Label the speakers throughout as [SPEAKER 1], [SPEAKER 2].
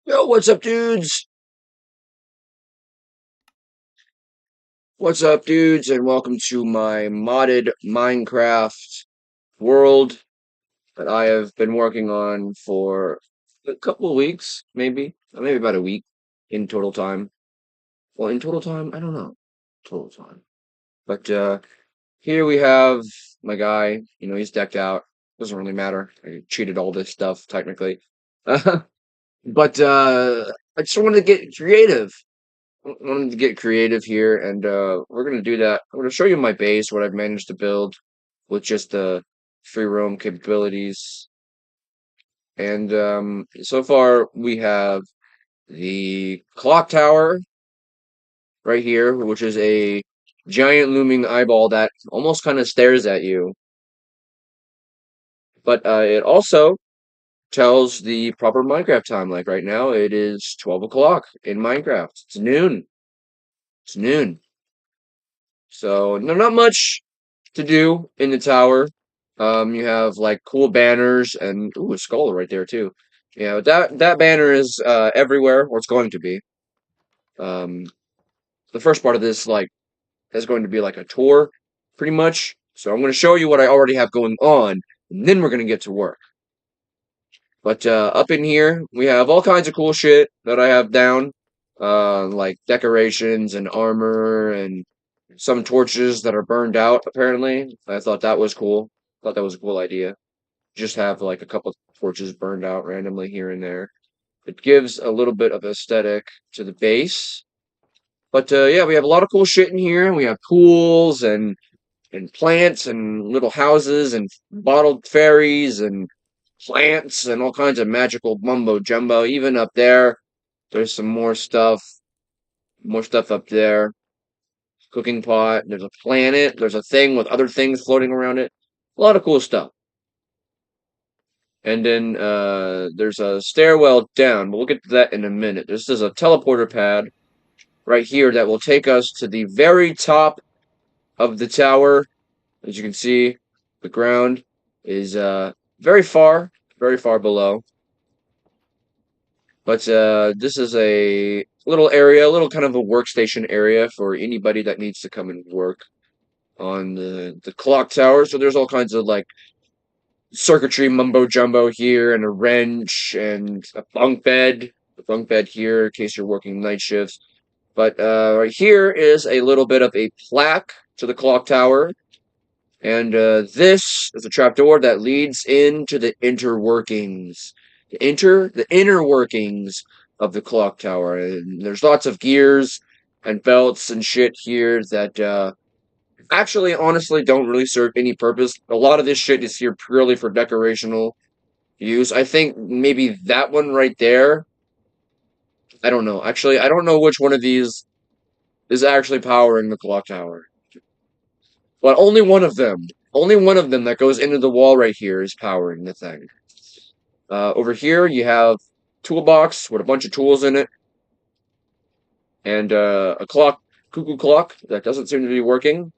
[SPEAKER 1] Yo, what's up, dudes? What's up, dudes? And welcome to my modded Minecraft world that I have been working on for a couple of weeks, maybe about a week in total time. Well, in total time, I don't know. Total time. But here we have my guy. He's decked out. Doesn't really matter. I cheated all this stuff technically. But I just wanted to get creative. Wanted to get creative here, and we're gonna do that. I'm gonna show you my base, what I've managed to build with just the free roam capabilities. And so far, we have the clock tower right here, which is a giant looming eyeball that almost kind of stares at you. But it also tells the proper Minecraft time. Like right now, it is 12 o'clock in Minecraft. It's noon. It's noon. So no, not much to do in the tower. You have like cool banners and ooh, a skull right there too. Yeah, that banner is everywhere, or it's going to be. Um, the first part of this like is going to be like a tour, pretty much. So I'm going to show you what I already have going on, and then we're going to get to work. But up in here, we have all kinds of cool shit that I have down, like decorations and armor and some torches that are burned out, apparently. I thought that was cool. Thought that was a cool idea. Just have like a couple torches burned out randomly here and there. It gives a little bit of aesthetic to the base. But yeah, we have a lot of cool shit in here. We have pools and plants and little houses and bottled fairies and plants and all kinds of magical mumbo jumbo. Even up there, there's some more stuff up there. Cooking pot. There's a planet. There's a thing with other things floating around it. A lot of cool stuff. And then there's a stairwell down, but we'll get to that in a minute. This is a teleporter pad right here that will take us to the very top of the tower. As you can see, the ground is very very far below. But this is a little area, a little kind of a workstation area for anybody that needs to come and work on the clock tower. So there's all kinds of like circuitry mumbo jumbo here, and a wrench, and a bunk bed. A bunk bed here in case you're working night shifts. But right here is a little bit of a plaque to the clock tower. And this is a trapdoor that leads into the interworkings. The inner workings of the clock tower. And there's lots of gears and belts and shit here that actually honestly don't really serve any purpose. A lot of this shit is here purely for decorational use. I think maybe that one right there. I don't know. Actually, I don't know which one of these is actually powering the clock tower. But only one of them that goes into the wall right here is powering the thing. Over here you have toolbox with a bunch of tools in it, and a clock, cuckoo clock that doesn't seem to be working.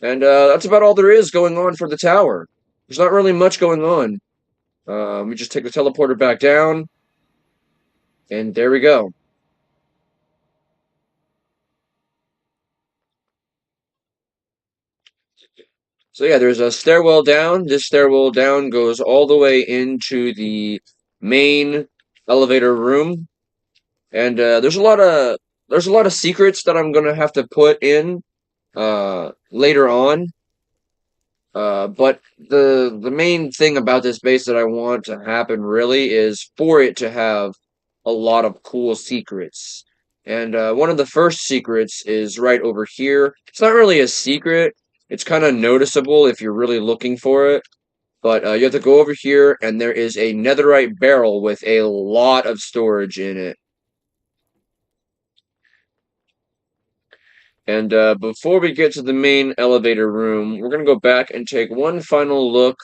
[SPEAKER 1] And that's about all there is going on for the tower. There's not really much going on. We just take the teleporter back down, and there we go. So yeah, there's a stairwell down. This stairwell down goes all the way into the main elevator room, and there's a lot of secrets that I'm gonna have to put in later on. But the main thing about this base that I want to happen really is for it to have a lot of cool secrets. And one of the first secrets is right over here. It's not really a secret. It's kind of noticeable if you're really looking for it. But you have to go over here, and there is a netherite barrel with a lot of storage in it. And before we get to the main elevator room, we're going to go back and take one final look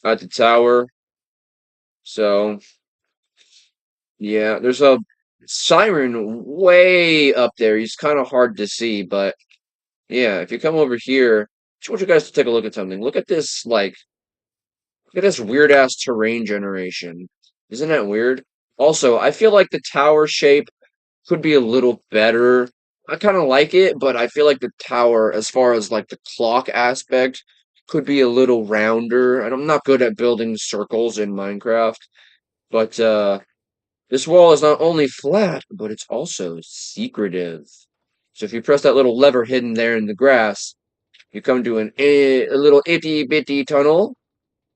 [SPEAKER 1] at the tower. So, yeah, there's a siren way up there. He's kind of hard to see, but yeah, if you come over here, I just want you guys to take a look at something. Look at this weird ass terrain generation. Isn't that weird? Also, I feel like the tower shape could be a little better. I kind of like it, but I feel like the tower, as far as like the clock aspect, could be a little rounder. And I'm not good at building circles in Minecraft, but this wall is not only flat, but it's also secretive. So if you press that little lever hidden there in the grass, you come to a little itty bitty tunnel.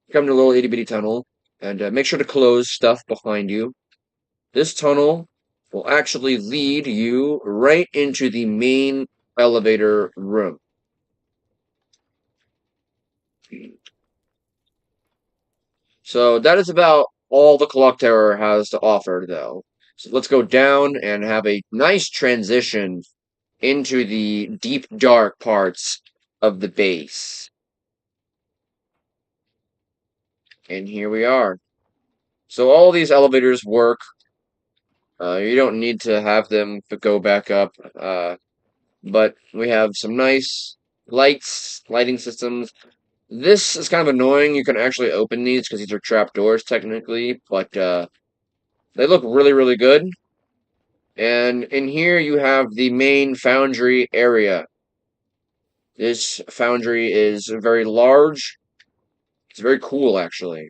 [SPEAKER 1] You come to a little itty bitty tunnel, and make sure to close stuff behind you. This tunnel will actually lead you right into the main elevator room. So that is about all the clock tower has to offer, though. So let's go down and have a nice transition into the deep, dark parts of the base. And here we are. So all these elevators work. You don't need to have them to go back up. But we have some nice lighting systems. This is kind of annoying. You can actually open these because these are trap doors technically, but they look really, really good. And in here you have the main foundry area. This foundry is very large. It's very cool, actually.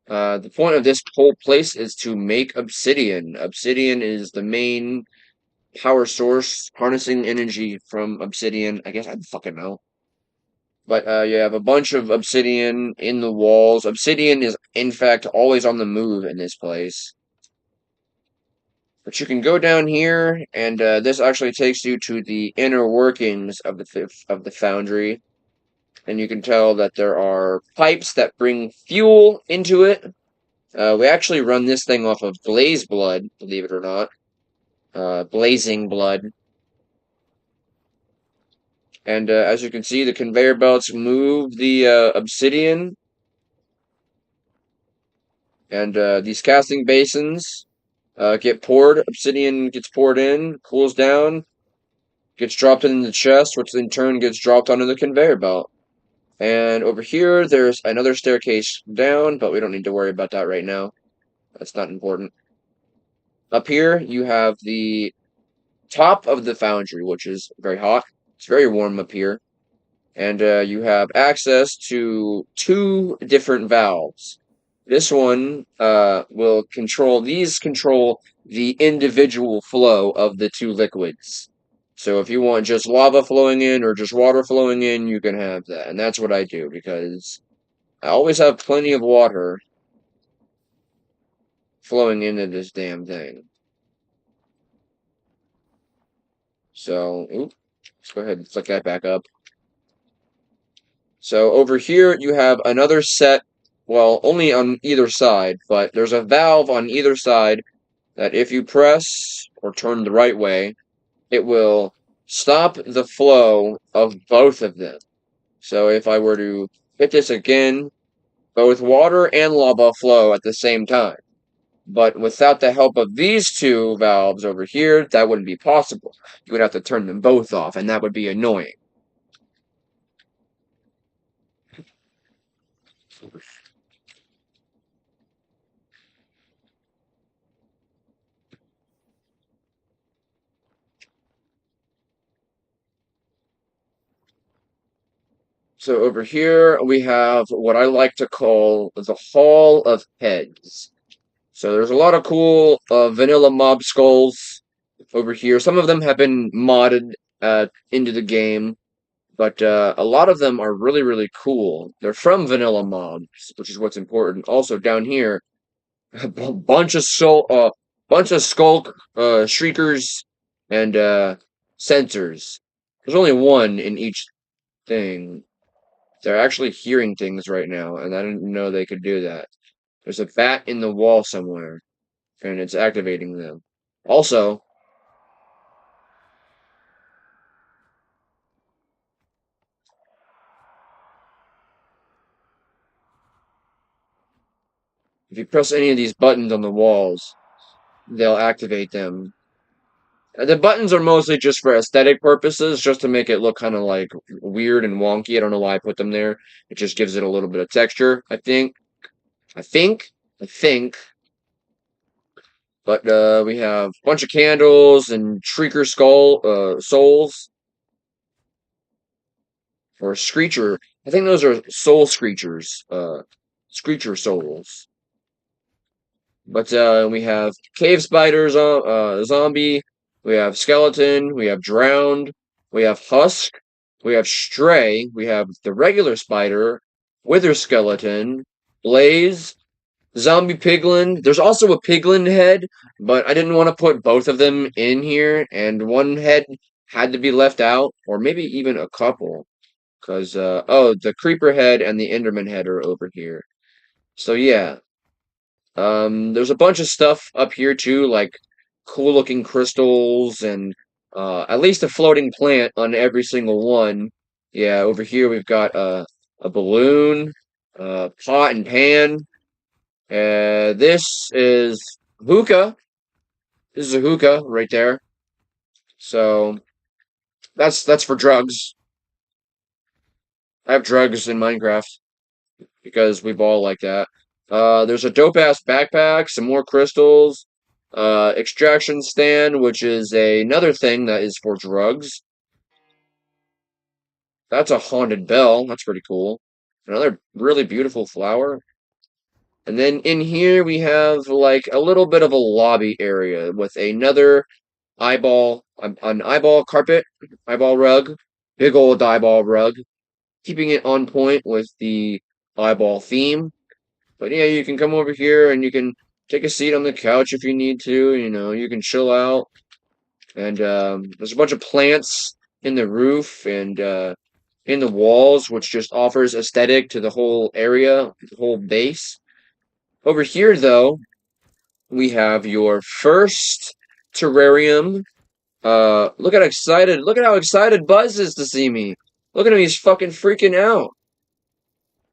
[SPEAKER 1] The point of this whole place is to make obsidian. Obsidian is the main power source, harnessing energy from obsidian. I guess I don't fucking know. But you have a bunch of obsidian in the walls. Obsidian is, in fact, always on the move in this place. But you can go down here, and this actually takes you to the inner workings of the foundry. And you can tell that there are pipes that bring fuel into it. We actually run this thing off of blaze blood, believe it or not. Blazing blood. And as you can see, the conveyor belts move the obsidian. And these casting basins get poured. Obsidian gets poured in, cools down, gets dropped in the chest, which in turn gets dropped onto the conveyor belt. And over here, there's another staircase down, but we don't need to worry about that right now. That's not important. Up here, you have the top of the foundry, which is very hot. It's very warm up here. And you have access to two different valves. This one these control the individual flow of the two liquids. So if you want just lava flowing in or just water flowing in, you can have that. And that's what I do because I always have plenty of water flowing into this damn thing. So, let's go ahead and flick that back up. So over here you have another set, well, only on either side, but there's a valve on either side that if you press or turn the right way, it will stop the flow of both of them. So if I were to hit this again, both water and lava flow at the same time. But without the help of these two valves over here, that wouldn't be possible. You would have to turn them both off, and that would be annoying. So over here, we have what I like to call the Hall of Heads. So there's a lot of cool vanilla mob skulls over here. Some of them have been modded into the game, but a lot of them are really, really cool. They're from vanilla mobs, which is what's important. Also down here, a bunch of skull shriekers and sensors. There's only one in each thing. They're actually hearing things right now, and I didn't know they could do that. There's a bat in the wall somewhere, and it's activating them. Also, if you press any of these buttons on the walls, they'll activate them. The buttons are mostly just for aesthetic purposes, just to make it look kind of like weird and wonky. I don't know why I put them there. It just gives it a little bit of texture, I think. I think. But we have a bunch of candles and Shrieker souls or Screecher. I think those are soul Screechers. Screecher souls. But we have cave spiders, zombie. We have skeleton. We have drowned. We have husk. We have stray. We have the regular spider, wither skeleton, blaze, zombie piglin. There's also a piglin head, but I didn't want to put both of them in here, and one head had to be left out, or maybe even a couple, because oh, the creeper head and the enderman head are over here. So yeah, there's a bunch of stuff up here too, like cool looking crystals and at least a floating plant on every single one. Yeah, over here we've got a balloon, pot and pan. This is hookah. This is a hookah right there. So that's for drugs. I have drugs in Minecraft because we ball like that. There's a dope ass backpack, some more crystals, extraction stand, which is another thing that is for drugs. That's a haunted bell. That's pretty cool. Another really beautiful flower. And then in here we have like a little bit of a lobby area with another an eyeball carpet, eyeball rug, big old eyeball rug, keeping it on point with the eyeball theme. But yeah, you can come over here and you can take a seat on the couch if you need to. You know, you can chill out. And there's a bunch of plants in the roof and in the walls, which just offers aesthetic to the whole area, the whole base. Over here, though, we have your first terrarium. Look at how excited Buzz is to see me. Look at him, he's fucking freaking out.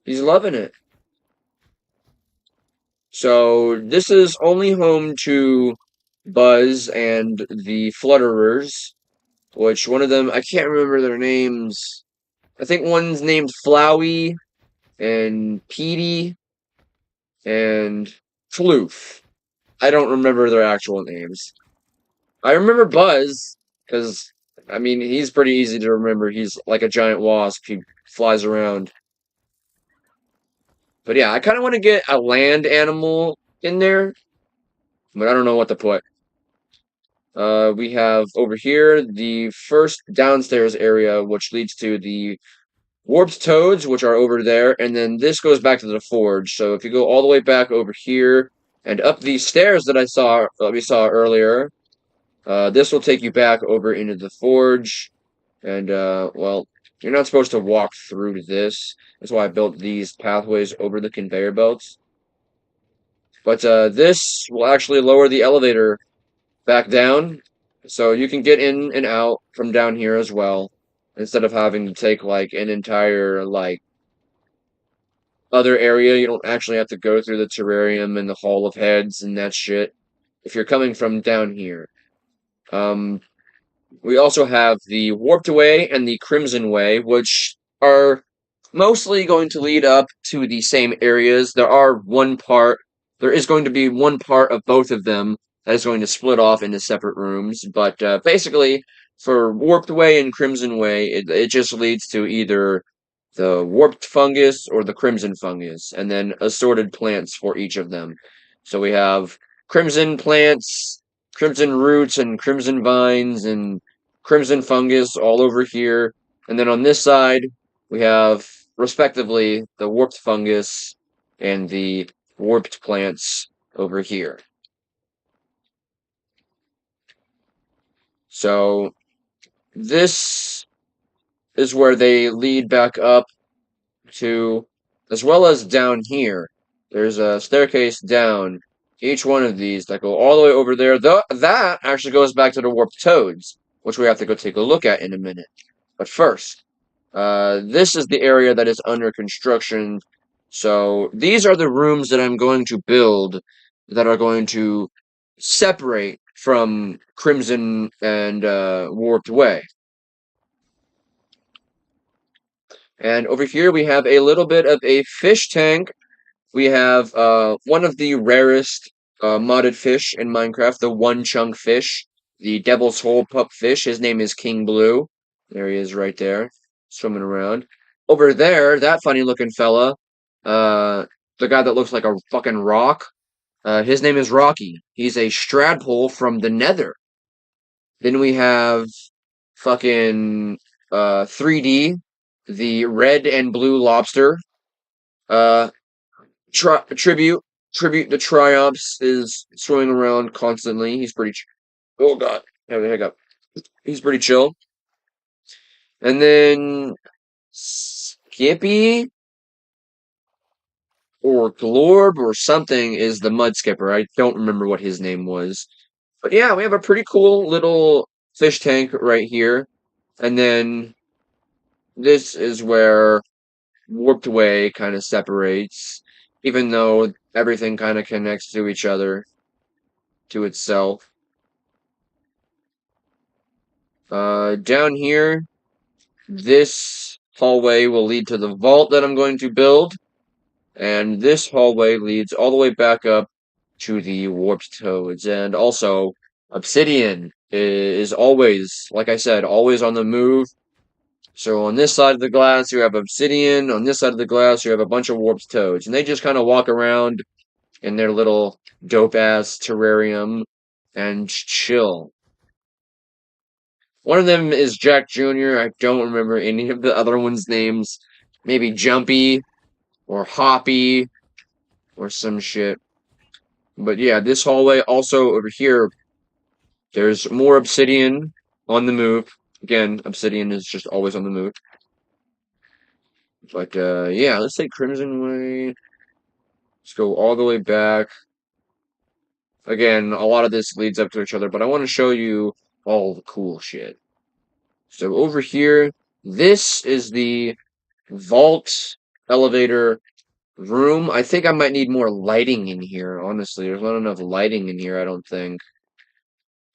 [SPEAKER 1] He's loving it. So this is only home to Buzz and the Flutterers, which one of them, I can't remember their names. I think one's named Flowey and Petey and Floof. I don't remember their actual names. I remember Buzz, because, I mean, he's pretty easy to remember. He's like a giant wasp. He flies around. But yeah, I kind of want to get a land animal in there, but I don't know what to put. We have over here the first downstairs area, which leads to the warped toads, which are over there, and then this goes back to the forge. So if you go all the way back over here and up these stairs that we saw earlier, this will take you back over into the forge. And well, you're not supposed to walk through this. That's why I built these pathways over the conveyor belts. But this will actually lower the elevator back down, so you can get in and out from down here as well, instead of having to take like an entire like other area. You don't actually have to go through the terrarium and the Hall of Heads and that shit if you're coming from down here. Um, we also have the Warped Way and the Crimson Way, which are mostly going to lead up to the same areas. There is going to be one part of both of them that is going to split off into separate rooms, but basically, for Warped Way and Crimson Way, it just leads to either the Warped Fungus or the Crimson Fungus, and then assorted plants for each of them. So we have Crimson plants, Crimson roots, and Crimson vines, and Crimson fungus all over here. And then on this side, we have, respectively, the Warped fungus and the Warped plants over here. So this is where they lead back up to, as well as down here. There's a staircase down each one of these that go all the way over there. That actually goes back to the Warped Toads, which we have to go take a look at in a minute. But first, this is the area that is under construction. So these are the rooms that I'm going to build that are going to separate from Crimson and Warped Way. And over here we have a little bit of a fish tank. We have one of the rarest modded fish in Minecraft, the one chunk fish, the Devil's Hole pup fish. His name is King Blue. There he is right there, swimming around. Over there, that funny looking fella, uh, the guy that looks like a fucking rock, his name is Rocky. He's a Stradpole from the Nether. Then we have fucking 3D, the red and blue lobster. Uh, tribute the Triumphs is swimming around constantly. He's pretty. Oh god, have a hiccup. He's pretty chill. And then Skippy or Glorb or something is the Mud Skipper. I don't remember what his name was. But yeah, we have a pretty cool little fish tank right here. And then this is where Warped Way kind of separates, even though everything kind of connects to each other, to itself. Down here, this hallway will lead to the vault that I'm going to build, and this hallway leads all the way back up to the warped toads. And also, obsidian is always, like I said, always on the move. So on this side of the glass, you have obsidian. On this side of the glass, you have a bunch of warped toads. And they just kind of walk around in their little dope-ass terrarium and chill. One of them is Jack Jr. I don't remember any of the other ones' names. Maybe Jumpy or Hoppy or some shit. But yeah, this hallway also over here, there's more obsidian on the move. Again, obsidian is just always on the move. But yeah, let's take Crimson Way. Let's go all the way back. Again, a lot of this leads up to each other, but I want to show you all the cool shit. So over here, this is the vault elevator room. I think I might need more lighting in here, honestly. There's not enough lighting in here, I don't think.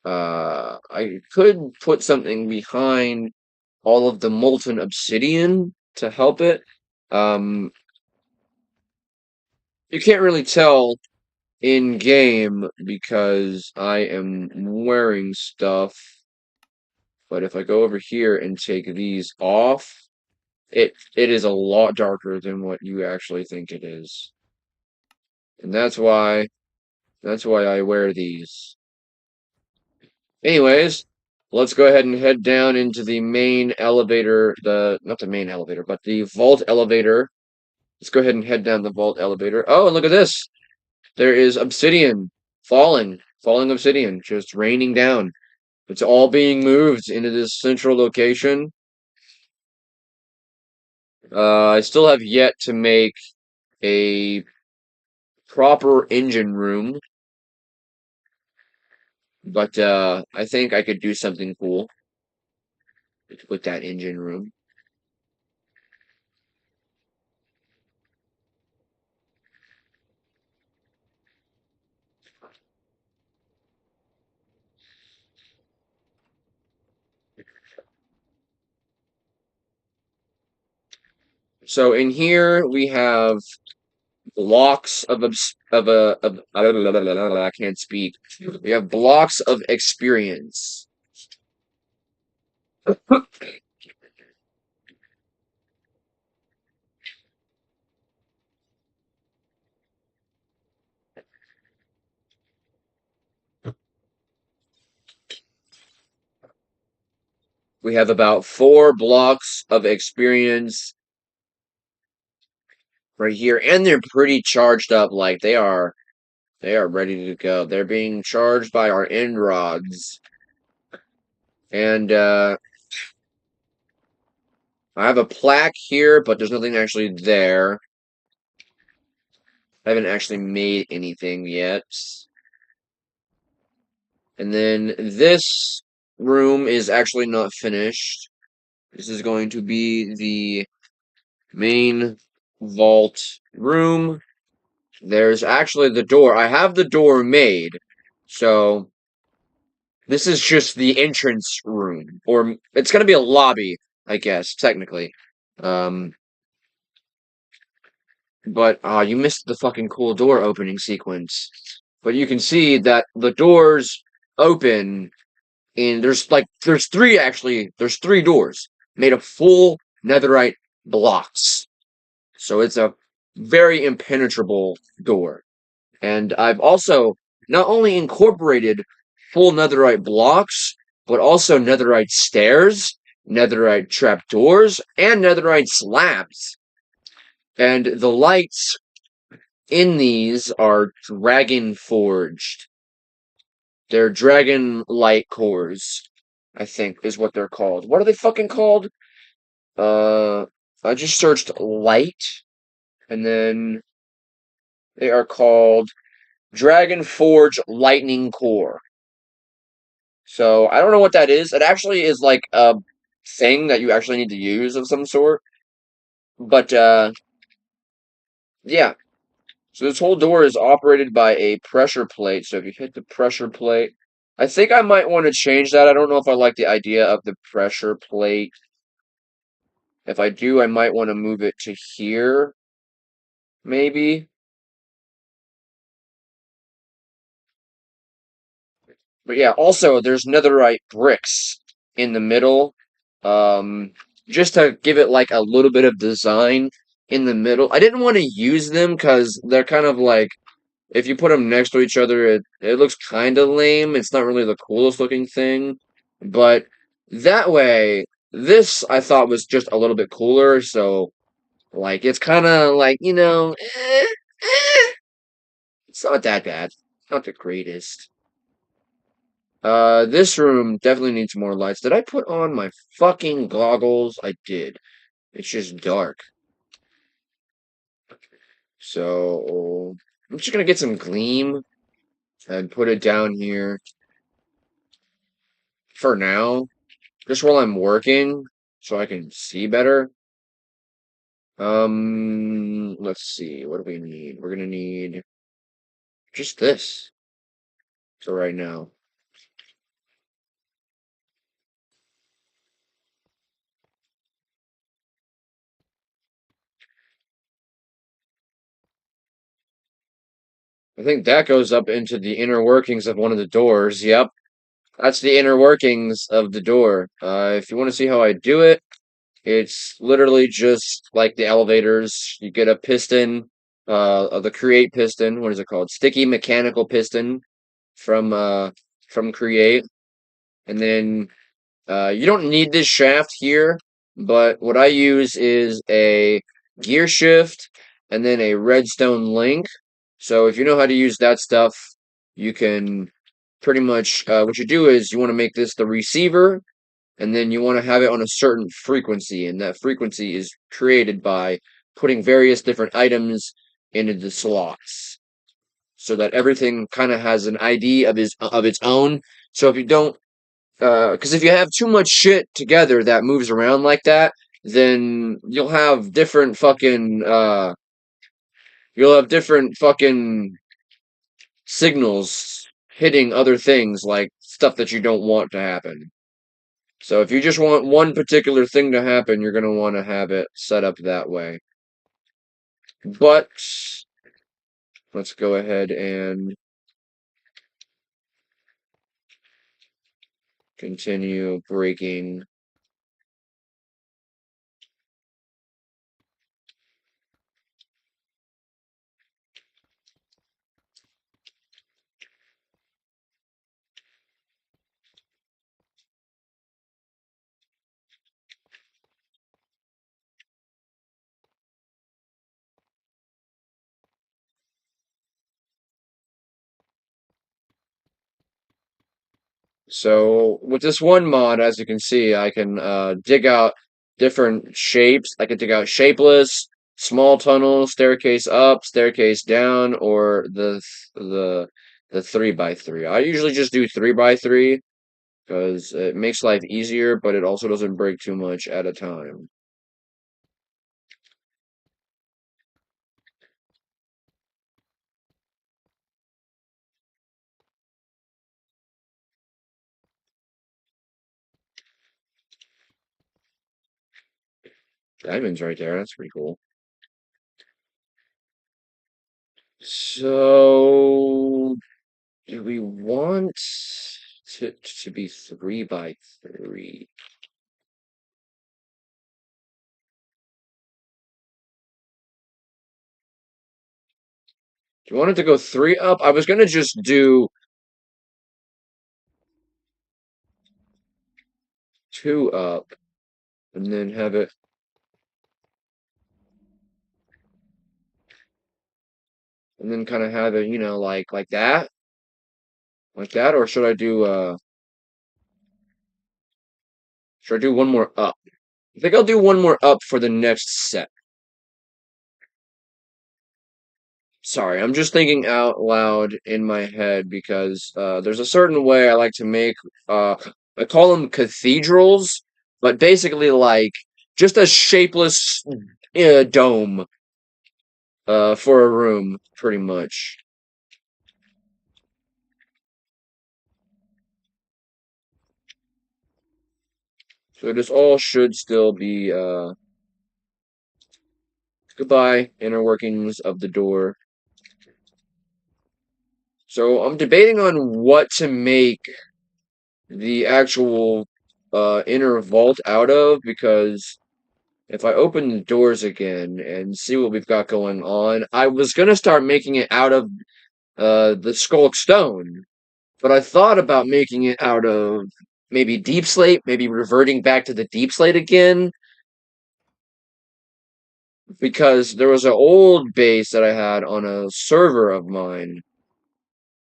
[SPEAKER 1] I could put something behind all of the molten obsidian to help it. Um, you can't really tell in game because I am wearing stuff. But if I go over here and take these off, it is a lot darker than what you actually think it is. And that's why I wear these. Anyways, let's go ahead and head down into the main elevator, not the main elevator, but the vault elevator. Let's go ahead and head down the vault elevator. Oh, and look at this. There is obsidian falling obsidian, just raining down. It's all being moved into this central location. I still have yet to make a proper engine room, but I think I could do something cool with that engine room. So in here we have blocks of I can't speak. We have blocks of experience. We have about 4 blocks of experience right here, and they're pretty charged up. Like they are ready to go. They're being charged by our end rods, and I have a plaque here, but there's nothing actually there. I haven't actually made anything yet. And then this room is actually not finished. This is going to be the main vault room. There's actually the door. I have the door made. So this is just the entrance room. Or it's going to be a lobby, I guess, technically. Um, but you missed the fucking cool door opening sequence. but you can see that the doors open, and there's three doors made of full netherite blocks. So it's a very impenetrable door. And I've also not only incorporated full netherite blocks, but also netherite stairs, netherite trapdoors, and netherite slabs. And the lights in these are dragon forged. They're dragon light cores, I think is what they're called. What are they fucking called? Uh, I just searched light, and then they are called Dragon Forge Lightning Core. So I don't know what that is. It actually is like a thing that you actually need to use of some sort. But yeah. So this whole door is operated by a pressure plate. So if you hit the pressure plate, I think I might want to change that. I don't know if I like the idea of the pressure plate. If I do, I might want to move it to here, maybe. But yeah, also there's netherite bricks in the middle, um, just to give it like a little bit of design in the middle. I didn't want to use them because they're kind of like if you put them next to each other, it looks kind of lame. It's not really the coolest looking thing, but that way, this I thought was just a little bit cooler. So like it's kind of like it's not that bad. Not the greatest. This room definitely needs more lights. Did I put on my fucking goggles? I did. It's just dark. So, I'm just gonna get some gleam and put it down here for now, just while I'm working, so I can see better. Let's see. What do we need? We're gonna need just this. So right now. I think that goes up into the inner workings of one of the doors. Yep. That's the inner workings of the door. If you want to see how I do it, it's literally just like the elevators. You get a piston, of the Create piston. What is it called? Sticky mechanical piston from Create, and then you don't need this shaft here, but what I use is a gear shift and then a redstone link. So if you know how to use that stuff, you can pretty much what you do is you want to make this the receiver, and then you want to have it on a certain frequency, and that frequency is created by putting various different items into the slots so that everything kind of has an ID of its own. So if you don't because if you have too much shit together that moves around like that, then you'll have different fucking signals hitting other things like stuff that you don't want to happen. So if you just want one particular thing to happen, you're gonna want to have it set up that way. But let's go ahead and continue breaking. So with this one mod, as you can see, I can dig out different shapes. I can dig out shapeless, small tunnel, staircase up, staircase down, or the 3x3. I usually just do 3x3 because it makes life easier, but it also doesn't break too much at a time. Diamonds right there. That's pretty cool. So to be 3 by 3. Do you want it to go 3 up? I was gonna just do 2 up and then have it. And then kind of have it, like that, or should I do one more up? I think I'll do one more up for the next set. Sorry, I'm just thinking out loud in my head because there's a certain way I like to make I call them cathedrals, but basically like just a shapeless dome for a room, pretty much. So this all should still be goodbye, inner workings of the door. So I'm debating on what to make the actual inner vault out of because if I open the doors again and see what we've got going on, I was gonna start making it out of the Skulk Stone, but I thought about making it out of maybe Deep Slate, maybe reverting back to the Deep Slate again, because there was an old base that I had on a server of mine,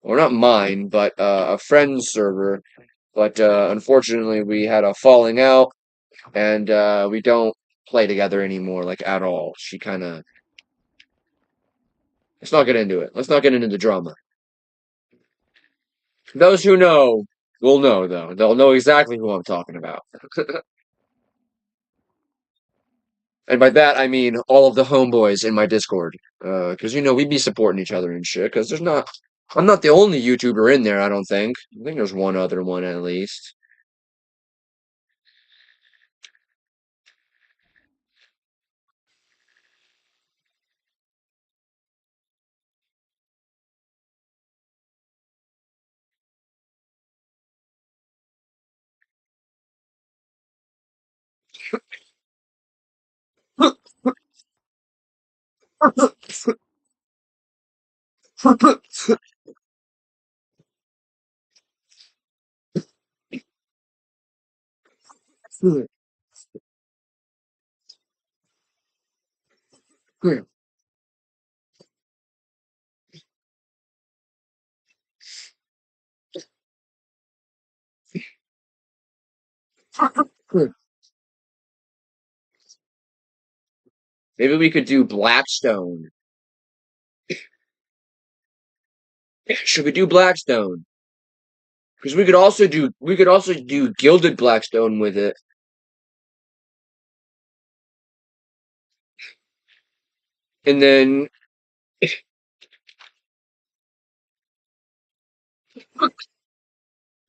[SPEAKER 1] or not mine, but a friend's server. But unfortunately, we had a falling out, and we don't play together anymore, like at all. She kind of. Let's not get into it. Let's not get into the drama. Those who know will know, though. They'll know exactly who I'm talking about. And by that, I mean all of the homeboys in my Discord. Because, we'd be supporting each other and shit. Because I'm not the only YouTuber in there, I don't think. I think there's one other one at least. Maybe we could do Blackstone. Should we do Blackstone? Because we could also do Gilded Blackstone with it. And then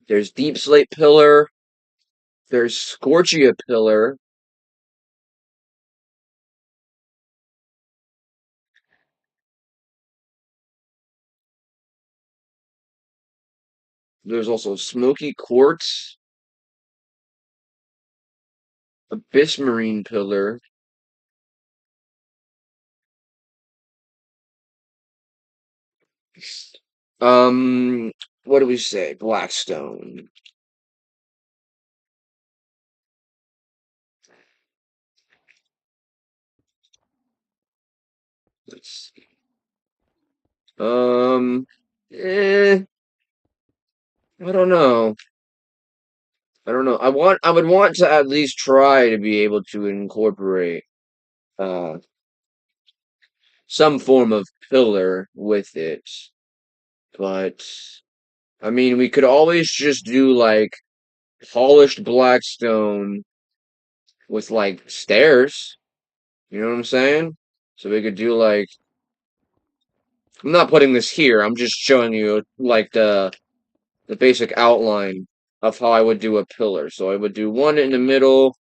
[SPEAKER 1] there's Deep Slate Pillar. There's Scorchia Pillar. There's also Smoky Quartz, Abyss Marine Pillar. Um, what do we say? Blackstone. Let's see. Um, eh, I don't know. I don't know. I would want to at least try to be able to incorporate uh some form of pillar with it. But I mean, we could always just do like polished blackstone with like stairs. You know what I'm saying? So we could do like I'm not putting this here. I'm just showing you like the basic outline of how I would do a pillar. So I would do one in the middle,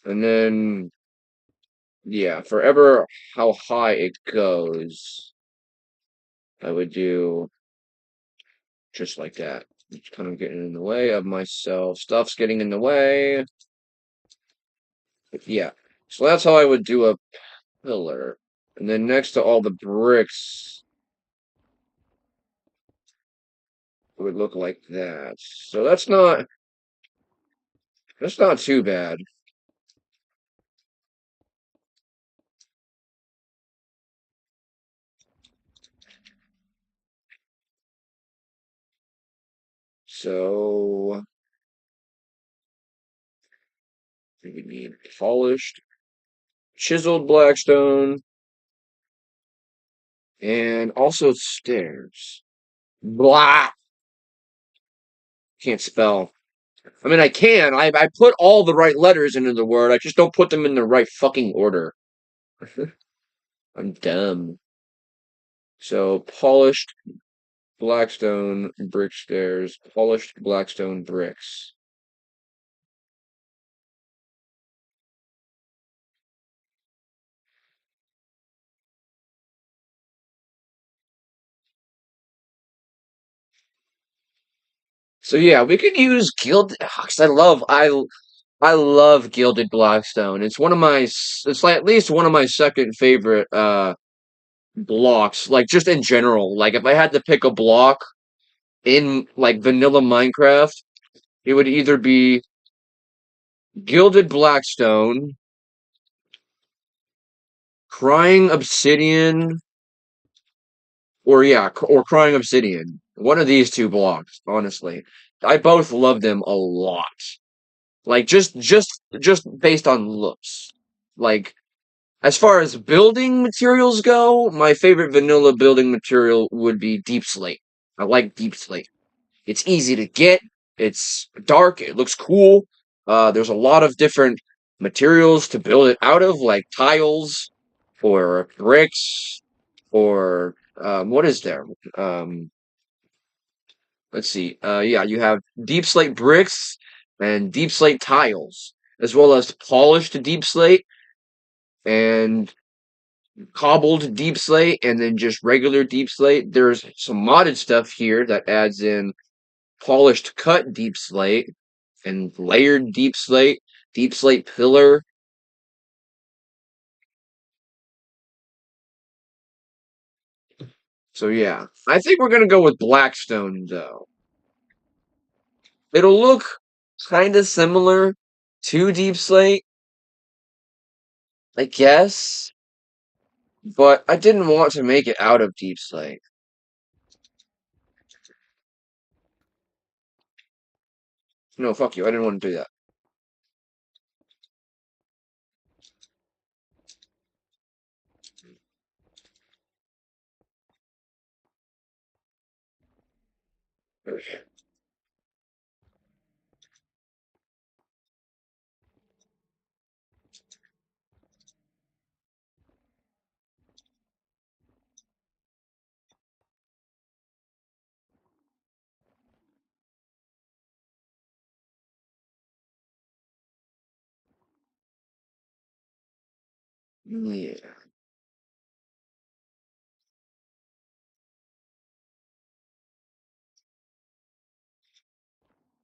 [SPEAKER 1] and then yeah, forever how high it goes, I would do just like that. It's kind of getting in the way of myself. Stuff's getting in the way. But yeah. So that's how I would do a pillar. And then next to all the bricks, it would look like that. So that's not too bad. So we need polished, chiseled blackstone, and also stairs. Blah! Can't spell. I mean, I can. I put all the right letters into the word. I just don't put them in the right fucking order. I'm dumb. So, polished blackstone brick stairs. Polished blackstone bricks. So yeah, we could use gilded. 'Cause I love gilded blackstone. It's one of my. It's like at least one of my second favorite blocks. Like just in general. Like if I had to pick a block in like vanilla Minecraft, it would either be gilded blackstone, crying obsidian, or crying obsidian. One of these two blocks, honestly. I both love them a lot. Like just based on looks. Like as far as building materials go, my favorite vanilla building material would be deep slate. I like deep slate. It's easy to get. It's dark. It looks cool. There's a lot of different materials to build it out of, like tiles or bricks or what is there? Um, let's see. Yeah, you have deep slate bricks and deep slate tiles, as well as polished deep slate and cobbled deep slate, and then just regular deep slate. There's some modded stuff here that adds in polished cut deep slate and layered deep slate pillar. So yeah, I think we're gonna go with Blackstone though. It'll look kind of similar to deep slate, I guess, but I didn't want to make it out of deep slate. No, fuck you. I didn't want to do that. Yeah.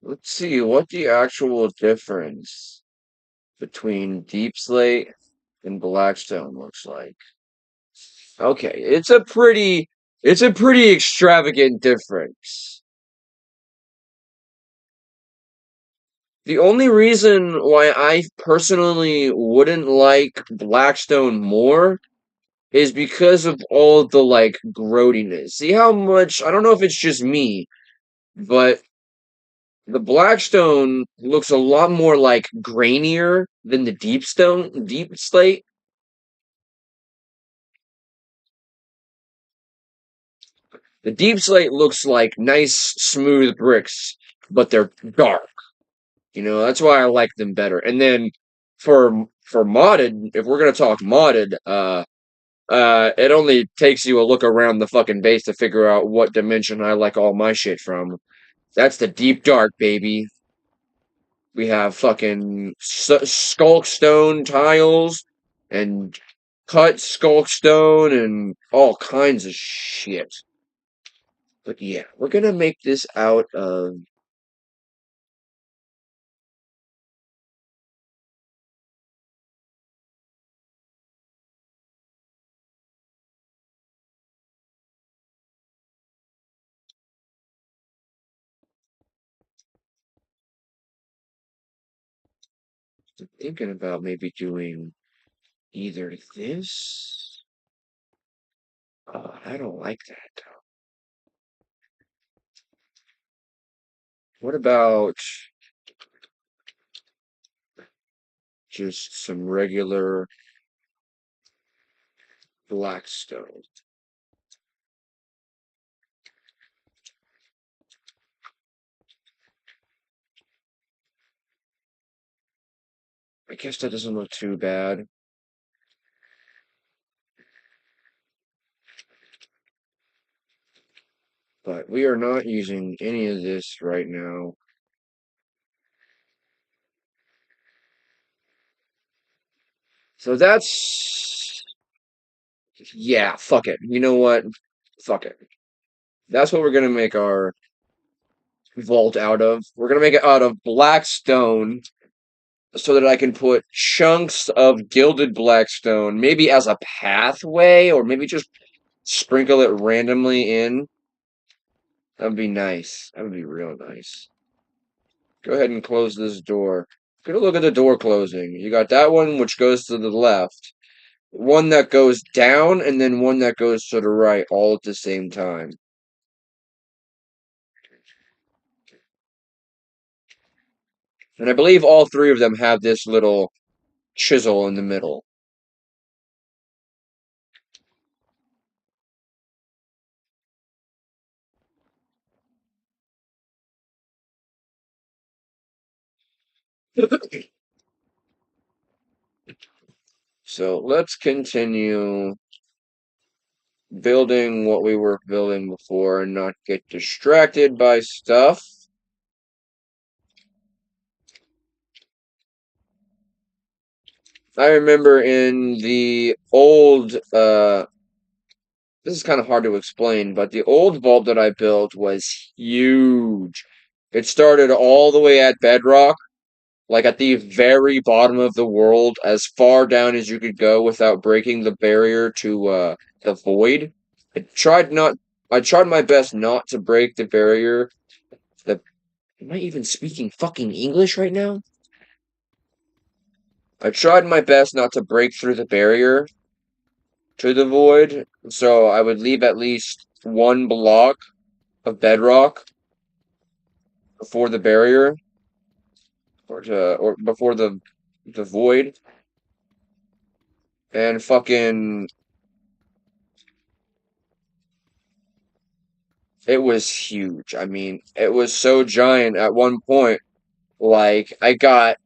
[SPEAKER 1] Let's see what the actual difference between deep slate and Blackstone looks like. Okay, it's a pretty extravagant difference. The only reason why I personally wouldn't like Blackstone more is because of all the like growtiness. See how much, I don't know if it's just me, but the Blackstone looks a lot more like grainier than the deep slate. The deep slate looks like nice smooth bricks, but they're dark. That's why I like them better. And then for modded, if we're gonna talk modded, it only takes you a look around the fucking base to figure out what dimension I like all my shit from. That's the deep dark, baby. We have fucking skulk stone tiles and cut skulk stone and all kinds of shit. But yeah, we're gonna make this out of thinking about maybe doing either this. I don't like that. What about just some regular Blackstone? I guess that doesn't look too bad. But we are not using any of this right now. So that's, yeah, fuck it. You know what? Fuck it. That's what we're gonna make our vault out of. We're gonna make it out of black stone so that I can put chunks of gilded blackstone, maybe as a pathway, or maybe just sprinkle it randomly in. That would be nice. That would be real nice. Go ahead and close this door. Get a look at the door closing. You got that one which goes to the left, one that goes down, and then one that goes to the right, all at the same time. And I believe all three of them have this little chisel in the middle. So let's continue building what we were building before and not get distracted by stuff. I remember in the old, this is kind of hard to explain, but the old vault that I built was huge. It started all the way at bedrock, like at the very bottom of the world, as far down as you could go without breaking the barrier to the void. I tried not I tried my best not to break the barrier. The Am I even speaking fucking English right now? I tried my best not to break through the barrier to the void, so I would leave at least one block of bedrock before the barrier, or before the void, and fucking it was huge. I mean, it was so giant at one point. Like I got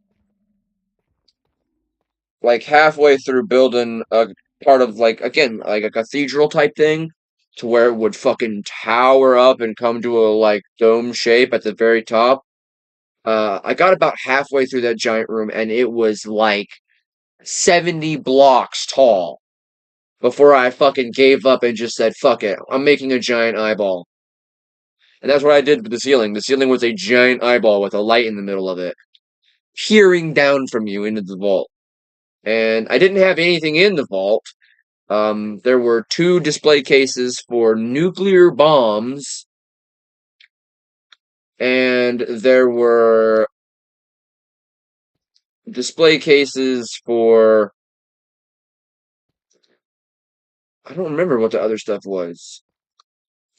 [SPEAKER 1] like halfway through building a part of, like, again, like a cathedral type thing, to where it would fucking tower up and come to a like dome shape at the very top. I got about halfway through that giant room and it was like 70 blocks tall before I fucking gave up and just said, fuck it, I'm making a giant eyeball. And that's what I did with the ceiling. The ceiling was a giant eyeball with a light in the middle of it, peering down from you into the vault. And I didn't have anything in the vault. There were two display cases for nuclear bombs, and there were display cases for, I don't remember what the other stuff was.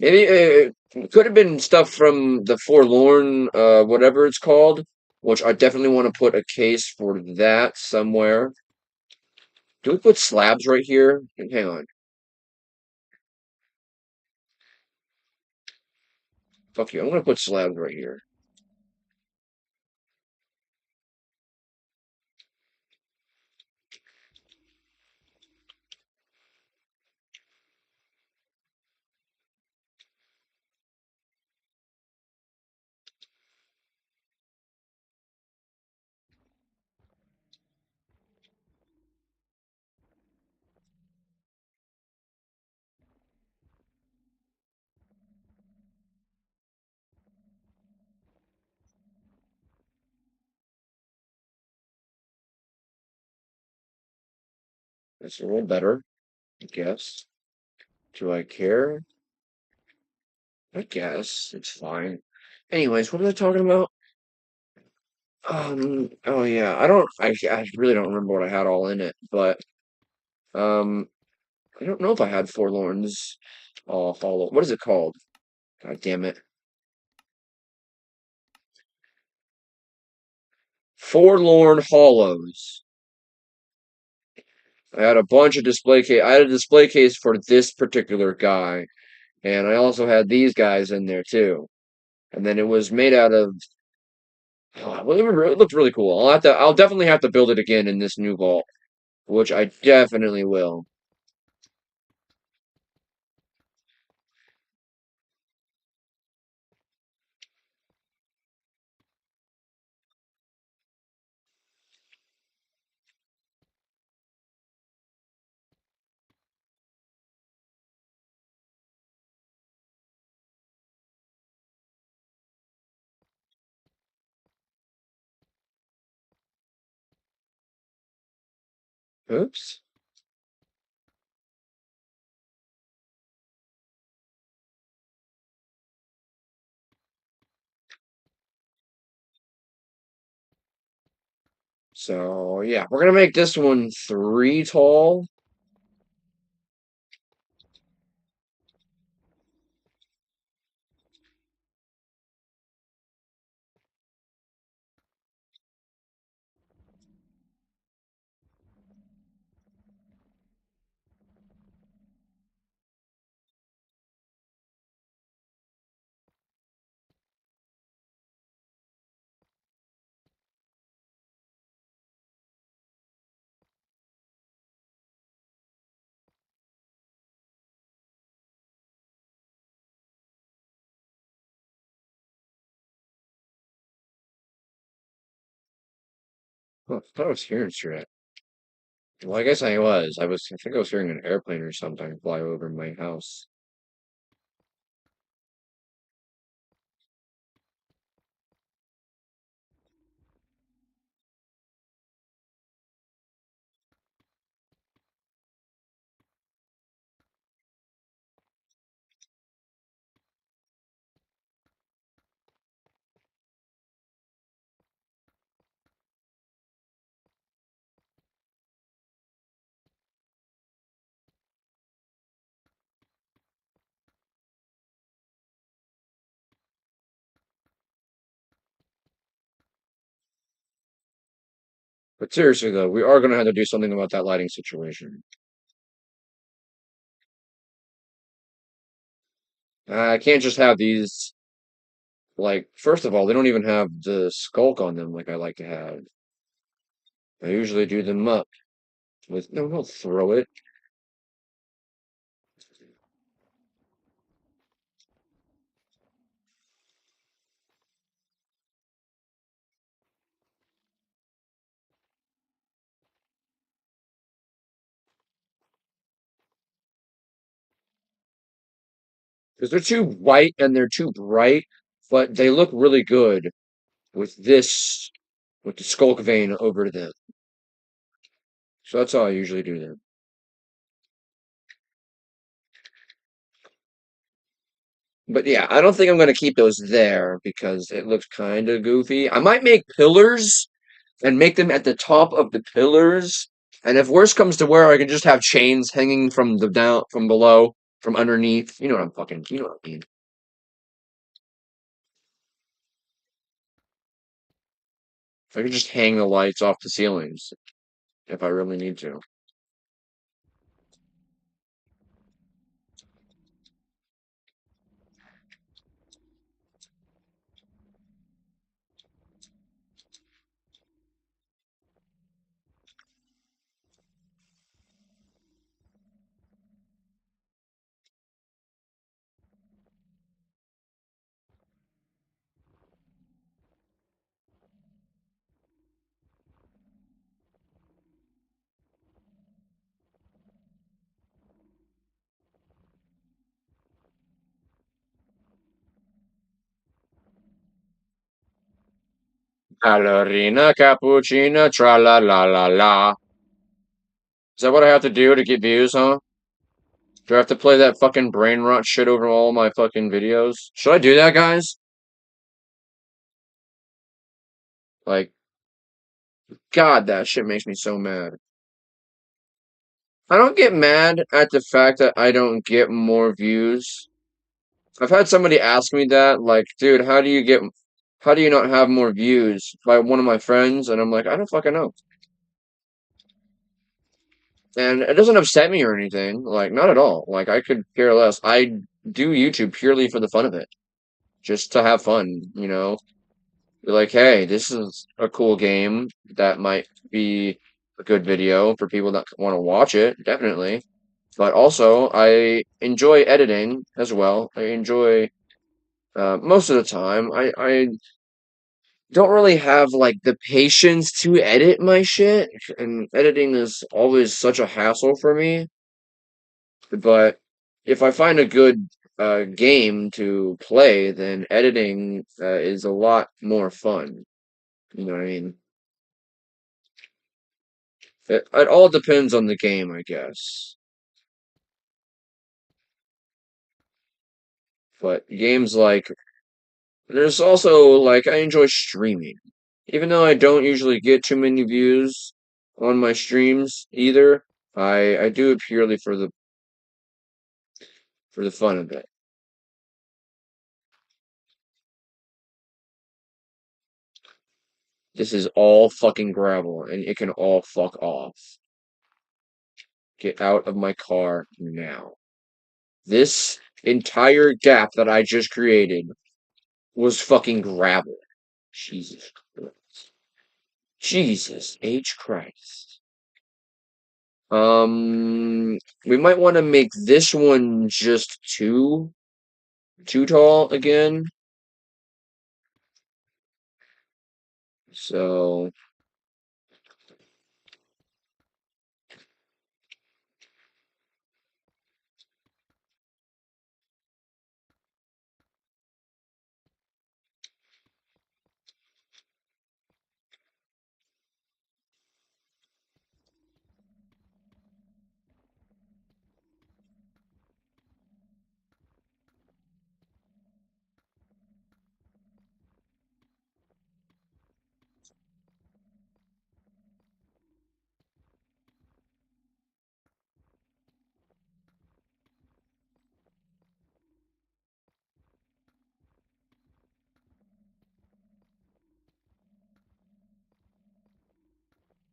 [SPEAKER 1] Maybe it could have been stuff from the Forlorn, whatever it's called, which I definitely want to put a case for that somewhere. Do we put slabs right here? Hang on. Fuck you. I'm gonna put slabs right here. That's a little better, I guess. Do I care? I guess it's fine. Anyways, what was I talking about? Oh yeah, I really don't remember what I had all in it, but um, I don't know if I had Forlorn's Hollow. What is it called? God damn it. Forlorn Hollows. I had a bunch of display case. I had a display case for this particular guy, and I also had these guys in there too. And then it was made out of. Well, it looked really cool. I'll definitely have to build it again in this new vault, which I definitely will. Oops. So yeah, we're gonna make this one 3 tall. Oh, I thought I was hearing shit. Well, I guess I was. I think I was hearing an airplane or something fly over my house. But seriously though, we are gonna have to do something about that lighting situation. I can't just have these. Like, first of all, they don't even have the skulk on them like I like to have. I usually do them up with no, don't throw it. Because they're too white and they're too bright, but they look really good with this, with the skulk vein over them. So that's how I usually do them. But yeah, I don't think I'm gonna keep those there because it looks kind of goofy. I might make pillars and make them at the top of the pillars. And if worse comes to where I can just have chains hanging from the down, from below, from underneath. You know what I mean. If I could just hang the lights off the ceilings if I really need to. Ballerina cappuccina, tra la la la la. Is that what I have to do to get views, huh? Do I have to play that fucking brain rot shit over all my fucking videos? Should I do that, guys? Like, God, that shit makes me so mad. I don't get mad at the fact that I don't get more views. I've had somebody ask me that, like, dude, how do you not have more views by one of my friends? And I'm like, I don't fucking know. And it doesn't upset me or anything, like, not at all. Like, I could care less. I do YouTube purely for the fun of it, just to have fun, you know? Be like, hey, this is a cool game that might be a good video for people that want to watch it, definitely. But also, I enjoy editing as well. I enjoy most of the time. I don't really have like the patience to edit my shit, and editing is always such a hassle for me. But if I find a good game to play, then editing is a lot more fun. You know what I mean? It all depends on the game, I guess. But games like there's also like I enjoy streaming. Even though I don't usually get too many views on my streams either, I do it purely for the fun of it. This is all fucking gravel and it can all fuck off. Get out of my car now. This entire gap that I just created was fucking gravel. Jesus Christ. Jesus H. Christ. We might want to make this one just too tall again. So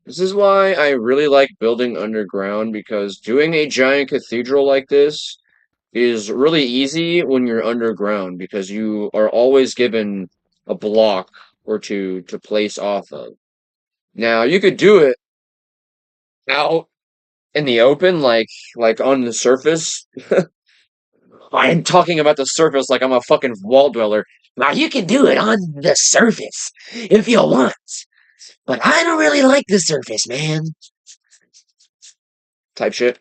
[SPEAKER 1] this is why I really like building underground because doing a giant cathedral like this is really easy when you're underground because you are always given a block or two to place off of. Now you could do it out in the open, like on the surface. I'm talking about the surface like I'm a fucking wall dweller. Now you can do it on the surface if you want, but I don't really like the surface, man. Type shit.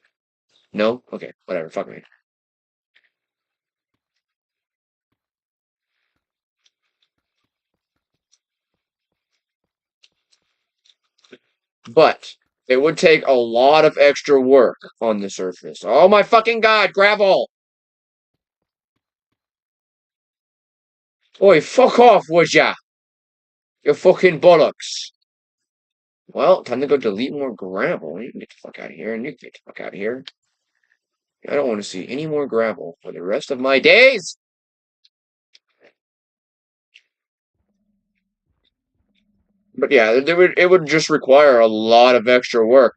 [SPEAKER 1] No? Okay, whatever. Fuck me. But it would take a lot of extra work on the surface. Oh my fucking god, gravel! Oi, fuck off, would ya? You fucking bollocks. Well, time to go delete more gravel. You can get the fuck out of here, and you can get the fuck out of here. I don't want to see any more gravel for the rest of my days! But yeah, it would just require a lot of extra work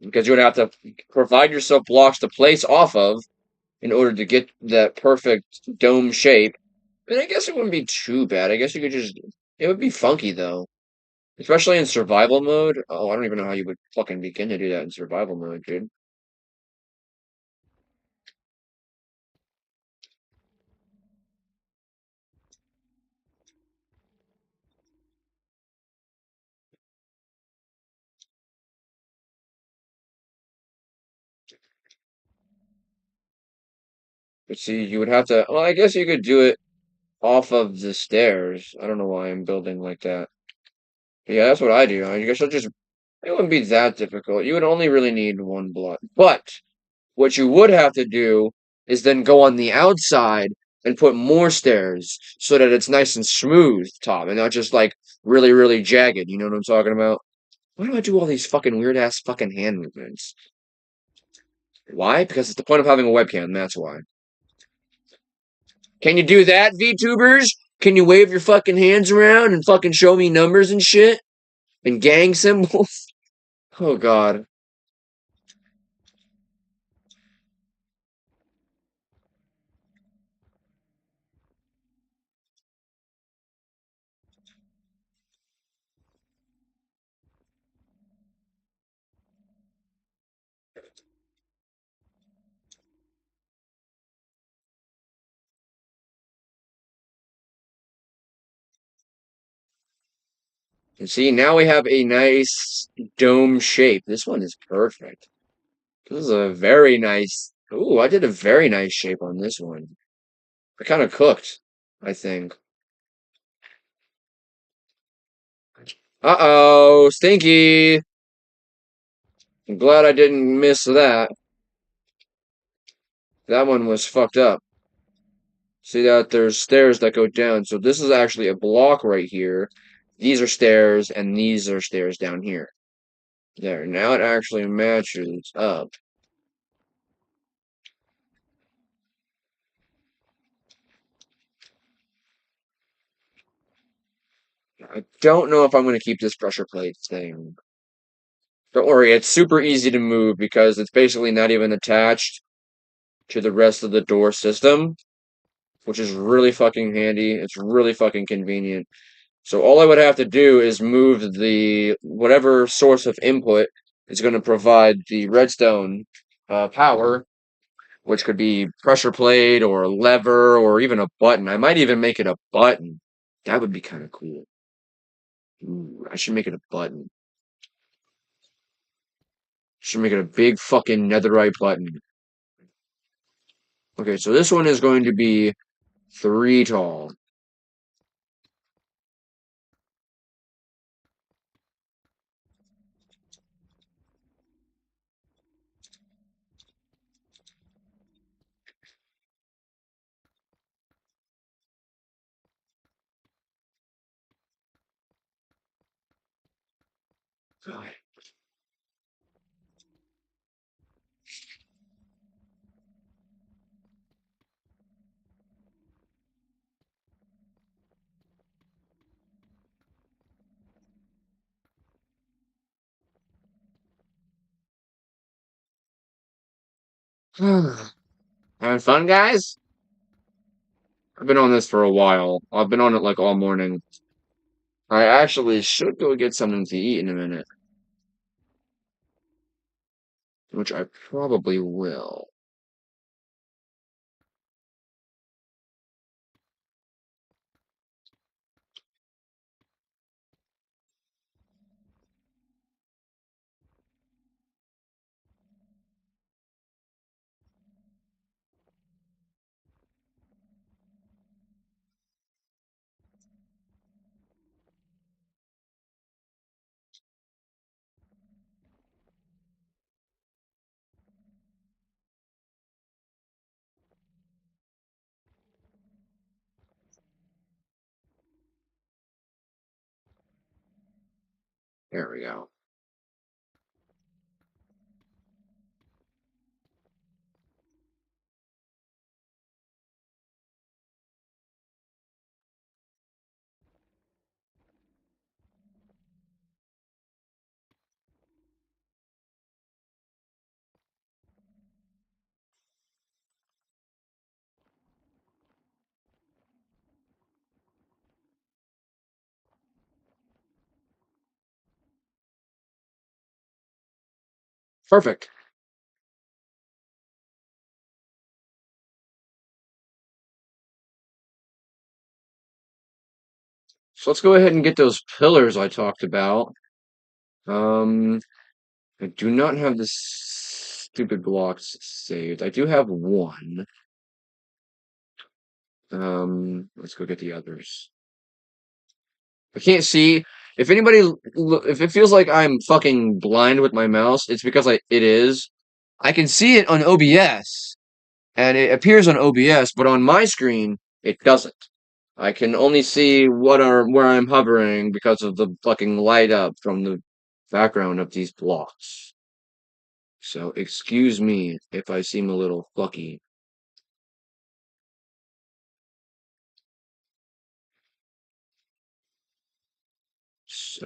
[SPEAKER 1] because you would have to provide yourself blocks to place off of in order to get that perfect dome shape. And I guess it wouldn't be too bad. I guess you could just. It would be funky though, especially in survival mode. Oh, I don't even know how you would fucking begin to do that in survival mode, dude. But see, you would have to. Well, I guess you could do it off of the stairs. I don't know why I'm building like that. Yeah, that's what I do. I guess I'll just It wouldn't be that difficult. You would only really need one block. But what you would have to do is then go on the outside and put more stairs so that it's nice and smooth top and not just like really, really jagged. You know what I'm talking about? Why do I do all these fucking weird ass fucking hand movements? Why? Because it's the point of having a webcam, that's why. Can you do that, VTubers? Can you wave your fucking hands around and fucking show me numbers and shit? And gang symbols? Oh god. And see, now we have a nice dome shape. This one is perfect. This is a very nice. Ooh, I did a very nice shape on this one. I kind of cooked, I think. Uh-oh, stinky. I'm glad I didn't miss that. That one was fucked up. See that there's stairs that go down. So this is actually a block right here. These are stairs, and these are stairs down here. There, now it actually matches up. I don't know if I'm going to keep this pressure plate thing. Don't worry, it's super easy to move because it's basically not even attached to the rest of the door system, which is really fucking handy. It's really fucking convenient. So all I would have to do is move the whatever source of input is going to provide the redstone power, which could be pressure plate or a lever or even a button. I might even make it a button. That would be kind of cool. Ooh, I should make it a button. Should make it a big fucking netherite button. Okay, so this one is going to be 3 tall. God. Having fun, guys? I've been on this for a while. I've been on it like all morning. I actually should go get something to eat in a minute, which I probably will. There we go. Perfect. So let's go ahead and get those pillars I talked about. Um, I do not have the stupid blocks saved. I do have one. Let's go get the others. I can't see. If anybody, if it feels like I'm fucking blind with my mouse, it's because it is. I can see it on OBS, and it appears on OBS, but on my screen, it doesn't. I can only see where I'm hovering because of the fucking light up from the background of these blocks. So excuse me if I seem a little fucky. So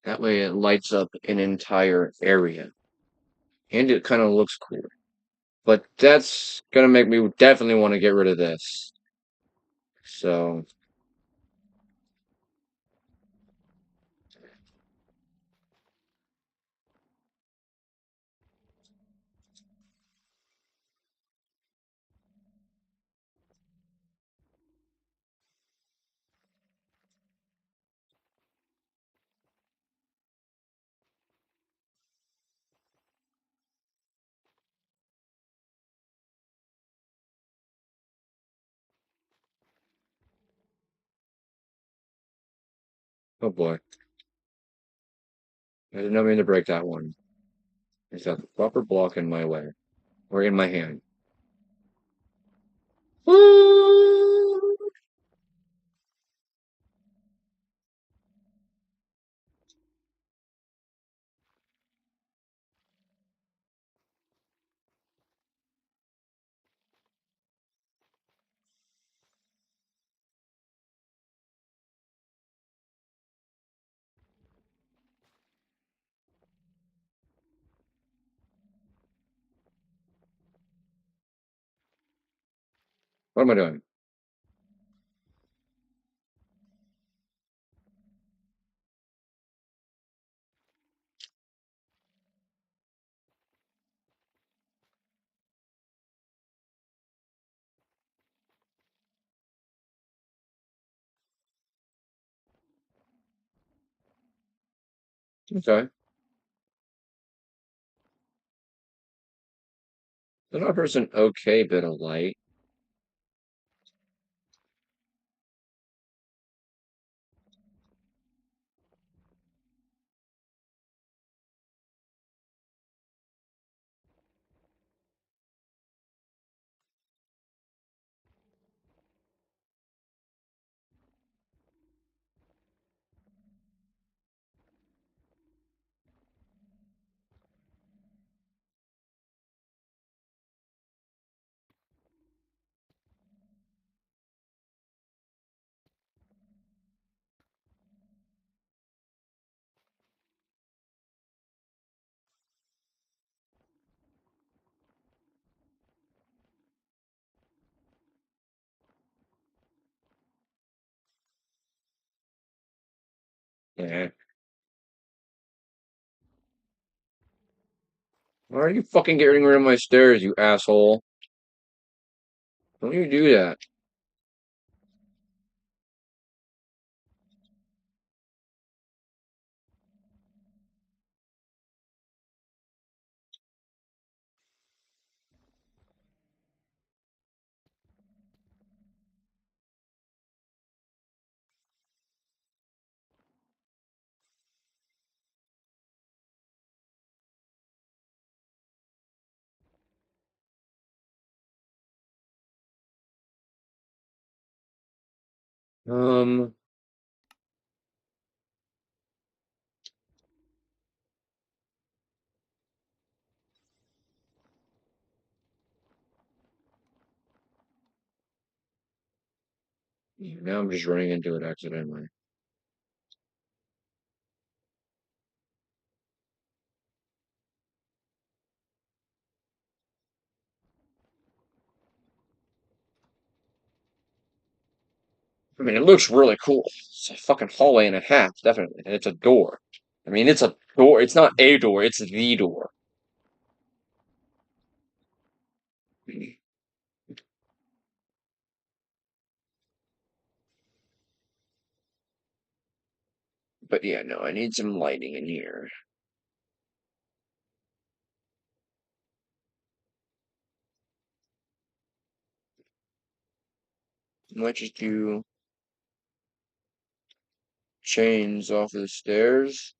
[SPEAKER 1] that way it lights up an entire area. And it kind of looks cool. But that's gonna make me definitely want to get rid of this. So, oh boy. I did not mean to break that one. Is that the proper block in my way? Or in my hand? What am I doing? Okay. That offers an okay bit of light. Yeah. Why are you fucking getting rid of my stairs, you asshole? Don't you do that. Um, Now I'm just running into it accidentally. I mean, it looks really cool. It's a fucking hallway and a half, definitely. And it's a door. I mean, it's a door. It's not a door, it's the door. But yeah, no, I need some lighting in here. Might just do chains off of the stairs.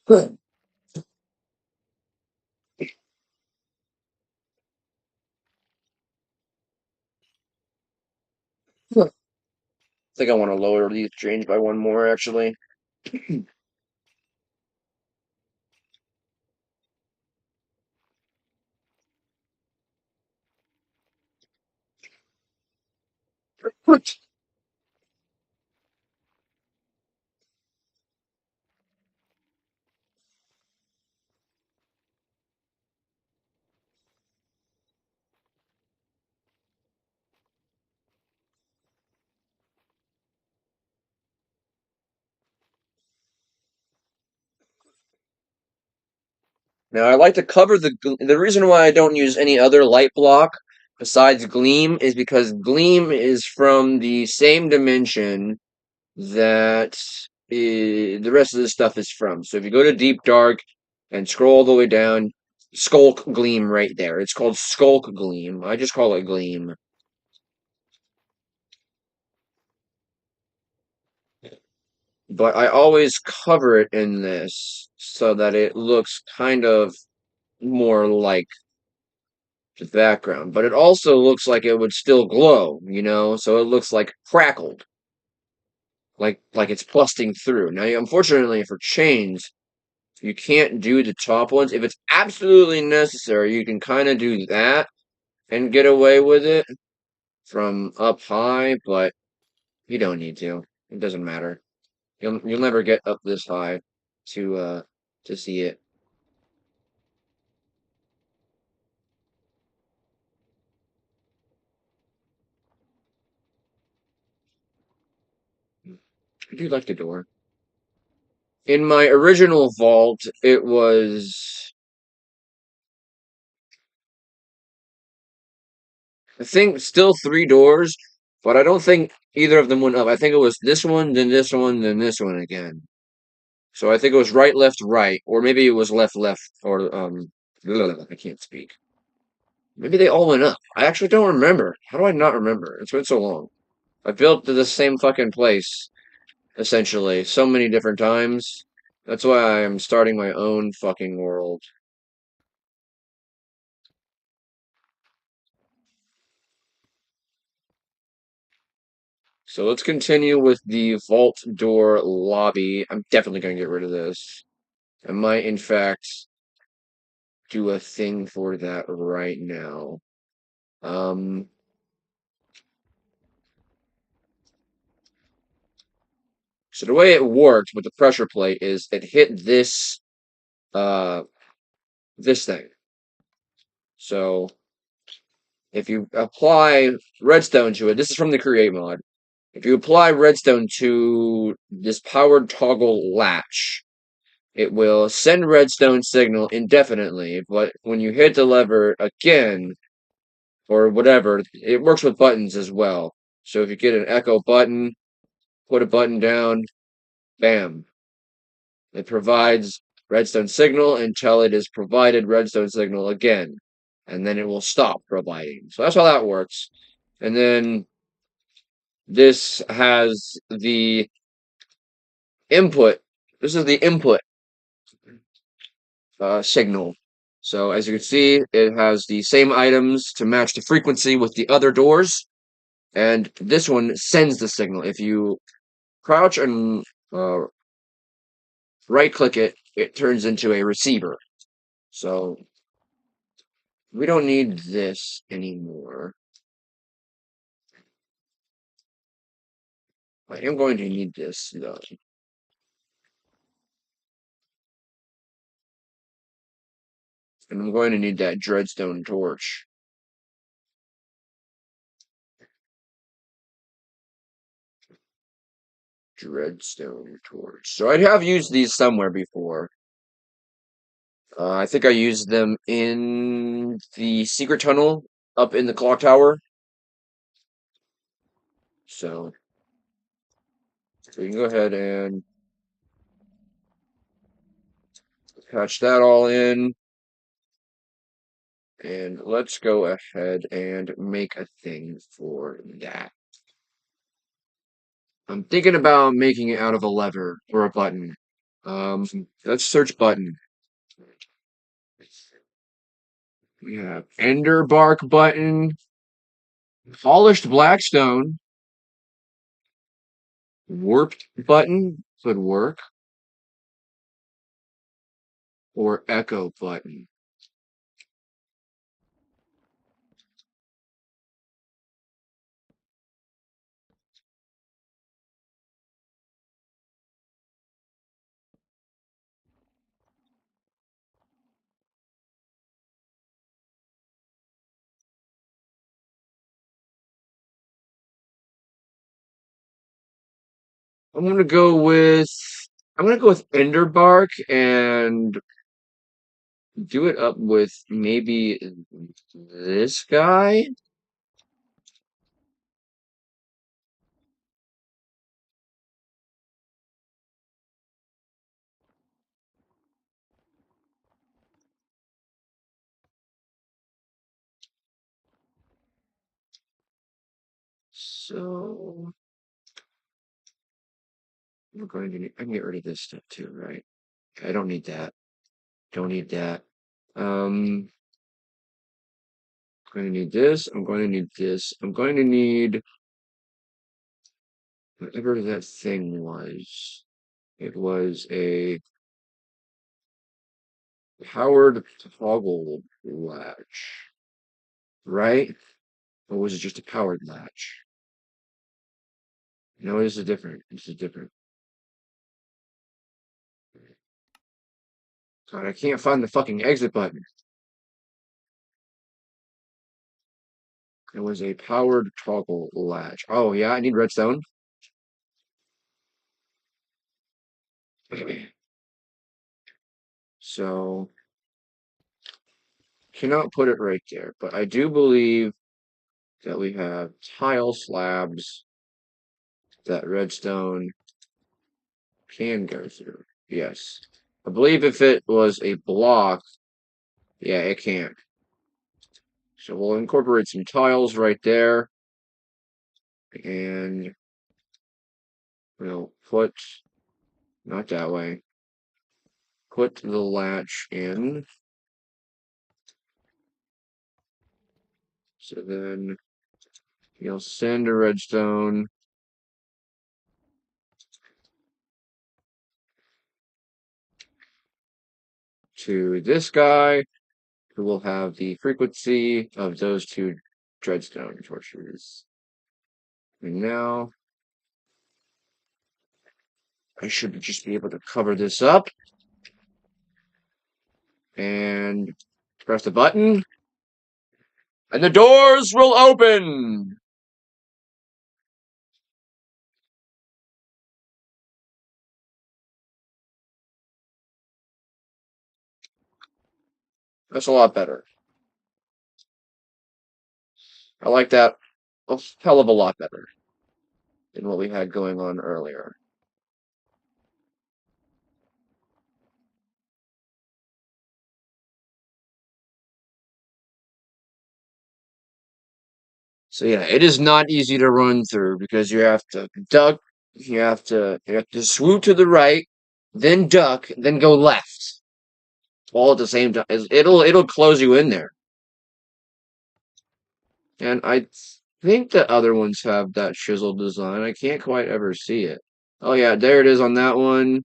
[SPEAKER 1] I think I want to lower these chains by one more, actually. Now, I like to cover the reason why I don't use any other light block besides Gleam is because Gleam is from the same dimension that the rest of this stuff is from. So if you go to Deep Dark and scroll all the way down, Skulk Gleam right there. It's called Skulk Gleam. I just call it Gleam. But I always cover it in this so that it looks kind of more like the background. But it also looks like it would still glow, so it looks like crackled, like it's busting through. Now, unfortunately for chains, you can't do the top ones. If it's absolutely necessary, you can kind of do that and get away with it from up high, but you don't need to. It doesn't matter. You'll never get up this high to see it. I do like the door. In my original vault, it was, I think, still three doors, but I don't think either of them went up. I think it was this one, then this one, then this one again. So I think it was right, left, right, or maybe it was left, left, or I can't speak. Maybe they all went up. I actually don't remember. How do I not remember? It's been so long. I built to the same fucking place, essentially, so many different times. That's why I'm starting my own fucking world. So let's continue with the vault door lobby. I'm definitely going to get rid of this. I might, in fact, do a thing for that right now. Um, so the way it worked with the pressure plate is it hit uh, this thing. So if you apply redstone to it, this is from the create mod. If you apply redstone to this powered toggle latch, it will send redstone signal indefinitely, but when you hit the lever again, or whatever, it works with buttons as well. So if you get an echo button, put a button down, bam. It provides redstone signal until it is provided redstone signal again. And then it will stop providing. So that's how that works. And then this has the input. This is the input signal. So as you can see, it has the same items to match the frequency with the other doors. And this one sends the signal. If you crouch and uh, right click it, it turns into a receiver. So we don't need this anymore. I am going to need this though. And I'm going to need that dreadstone torch. Dreadstone torch. So I have used these somewhere before. I think I used them in the secret tunnel up in the clock tower. So we can go ahead and patch that all in. And let's go ahead and make a thing for that. I'm thinking about making it out of a lever or a button. Let's search button. We have ender bark button, polished blackstone, warped button could work, or echo button. I'm gonna go with ender bark and do it up with maybe this guy. So I can get rid of this stuff too, right? I don't need that. Don't need that. I'm going to need this. I'm going to need this. I'm going to need whatever that thing was. It was a powered toggle latch, right? Or was it just a powered latch? No, this is different. This is different. God, I can't find the fucking exit button. It was a powered toggle latch. Oh, yeah, I need redstone. So, cannot put it right there, but I do believe that we have tile slabs that redstone can go through. Yes. I believe if it was a block, yeah, it can't. So we'll incorporate some tiles right there. And we'll put, not that way, put the latch in. So then you'll send a redstone to this guy, who will have the frequency of those two dreadstone torches. And now I should just be able to cover this up and press the button, and the doors will open. That's a lot better. I like that a hell of a lot better than what we had going on earlier. So yeah, it is not easy to run through because you have to duck, you have to swoop to the right, then duck, then go left, all at the same time. It'll close you in there. And I think the other ones have that chisel design. I can't quite ever see it. Oh yeah, there it is on that one,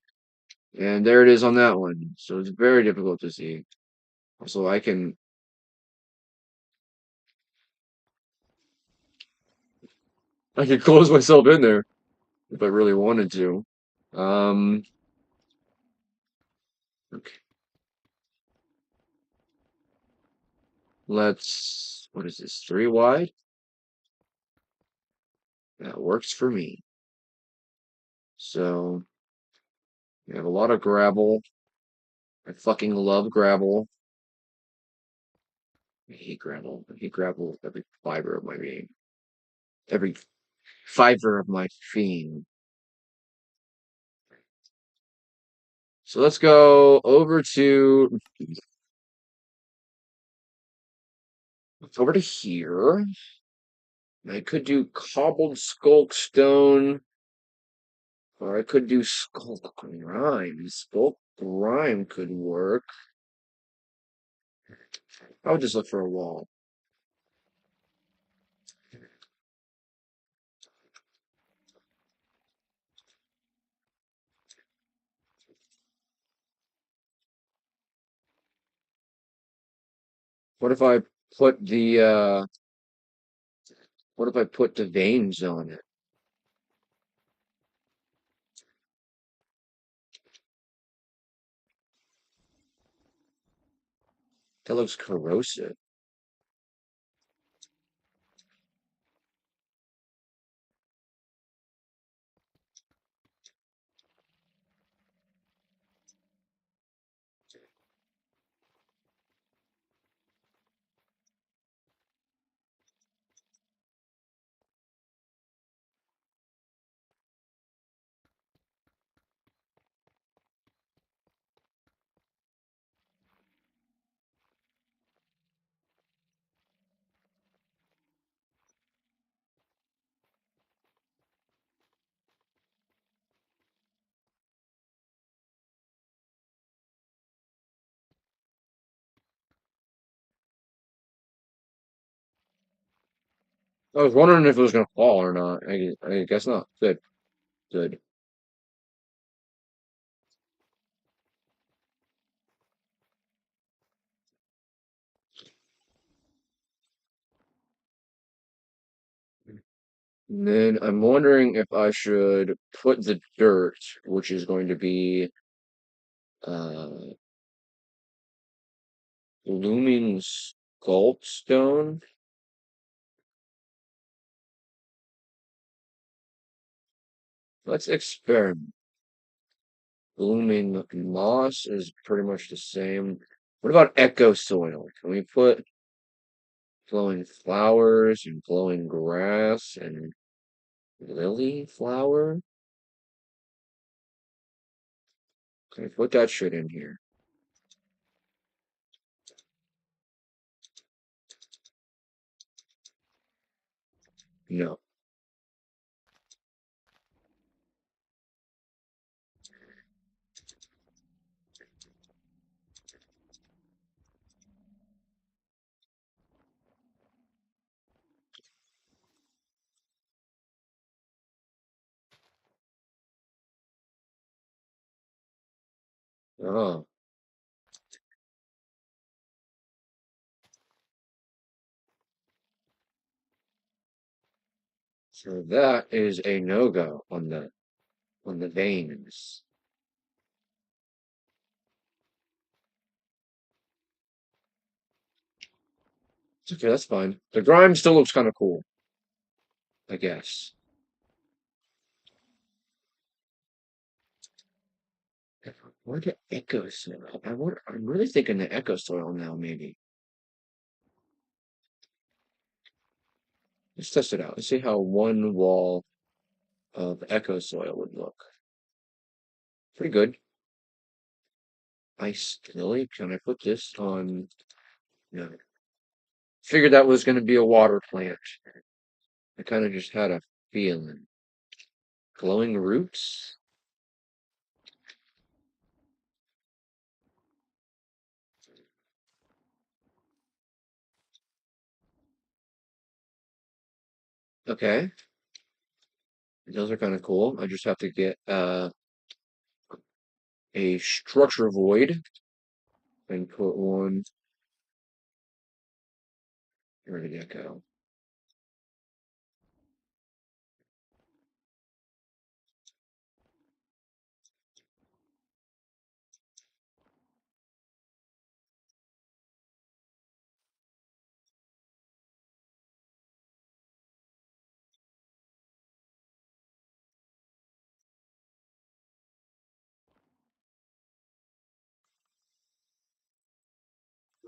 [SPEAKER 1] and there it is on that one. So it's very difficult to see. So I can close myself in there if I really wanted to. Um, okay, what is this? Three wide? That works for me. So we have a lot of gravel. I fucking love gravel. I hate gravel. I hate gravel with every fiber of my being. Every fiber of my being. So let's go over to here. I could do cobbled skulk stone, or I could do skulk grime. Skulk grime could work. I would just look for a wall. What if I put the what if I put the veins on it? That looks corrosive. I was wondering if it was gonna fall or not. I guess not. Good, good. And then I'm wondering if I should put the dirt, which is going to be uh looming sculptstone. Let's experiment. Blooming moss is pretty much the same. What about echo soil? Can we put glowing flowers and glowing grass and lily flower? Can we put that shit in here? No. Oh, so that is a no-go on the veins. It's okay, that's fine. The grime still looks kind of cool, I guess. Or the echo soil. I'm really thinking the echo soil now, maybe. Let's test it out. Let's see how one wall of echo soil would look. Pretty good. Ice lily. Can I put this on? No. Figured that was going to be a water plant. I kind of just had a feeling. Glowing roots? Okay. Those are kind of cool. I just have to get a structure void and put one. Where did that go?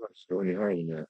[SPEAKER 1] Let's go any higher than that.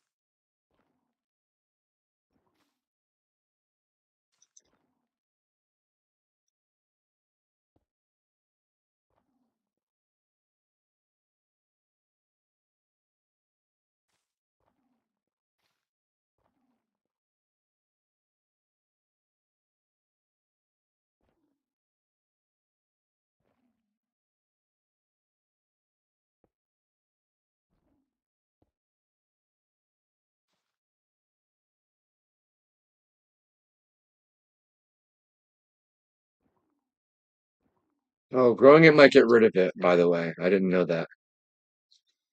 [SPEAKER 1] Oh, growing it might get rid of it, by the way. I didn't know that.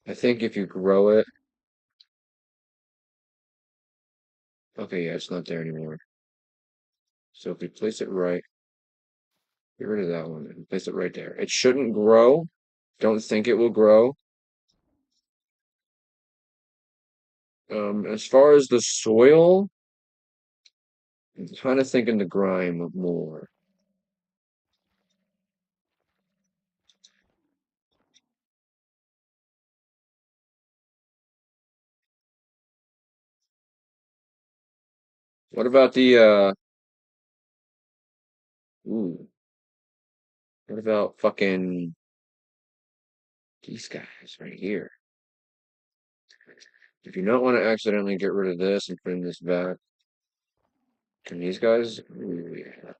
[SPEAKER 1] I think if you grow it. Okay, yeah, it's not there anymore. So if we place it right, get rid of that one and place it right there. It shouldn't grow. Don't think it will grow. As far as the soil, I'm kind of thinking the grime more. What about the ooh, what about fucking these guys right here? If you don't want to accidentally get rid of this and put in this back, can these guys? Ooh, yeah.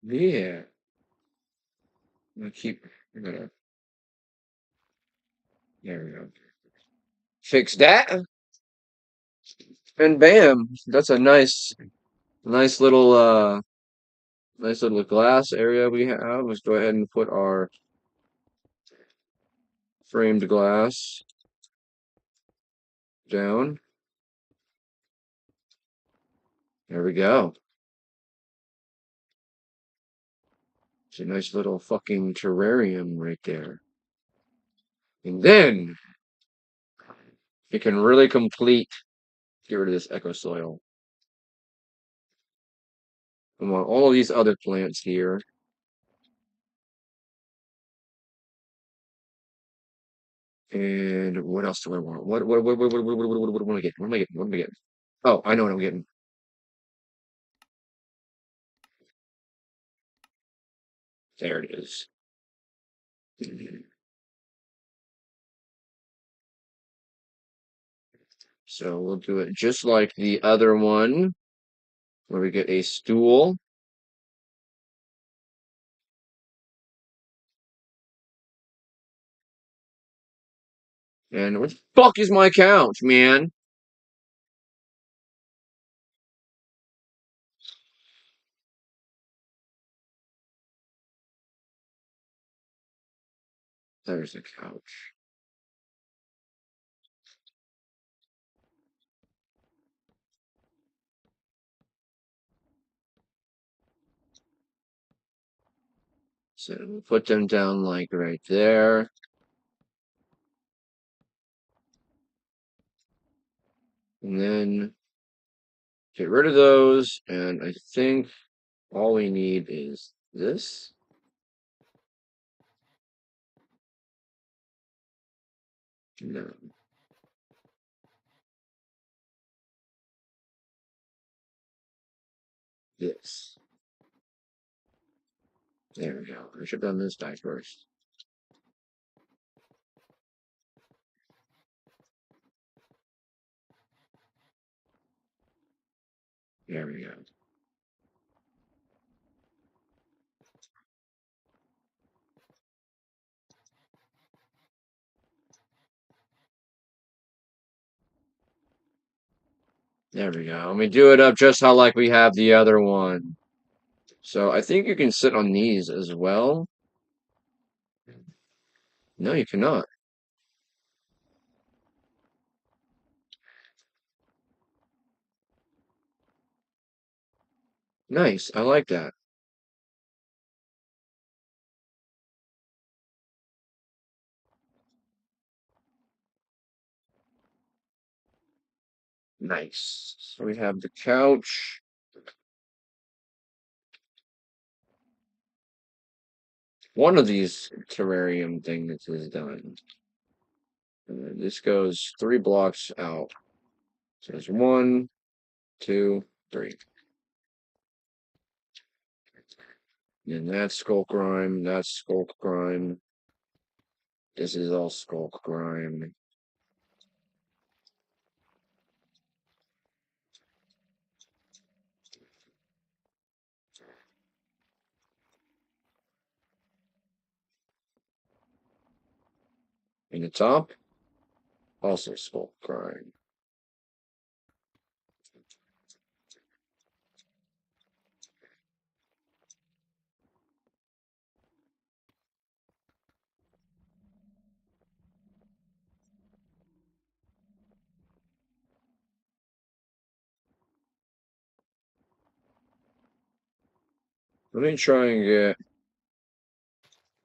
[SPEAKER 1] Yeah. I'm gonna keep. I'm gonna. There we go. Fix that, and bam! That's a nice little nice little glass area we have. Let's go ahead and put our framed glass down. There we go. It's a nice little fucking terrarium right there. And then it can really complete. Get rid of this echo soil. I want all of these other plants here. And what else do I want? What am I getting? What am I getting? What am I getting? Oh, I know what I'm getting. There it is. So we'll do it just like the other one, where we get a stool. And what the fuck is my couch, man? There's the couch. So we'll put them down like right there. And then get rid of those. And I think all we need is this. No, this. There we go. I should have done this die first. There we go. There we go. Let me do it up just how like we have the other one. So I think you can sit on these as well. No, you cannot. Nice. I like that. Nice. So we have the couch. One of these terrarium things is done. This goes 3 blocks out. So there's 1, 2, 3. And that's Skulk Grime. That's Skulk Grime. This is all Skulk Grime. In the top, also Skulk Grime. Let me try and get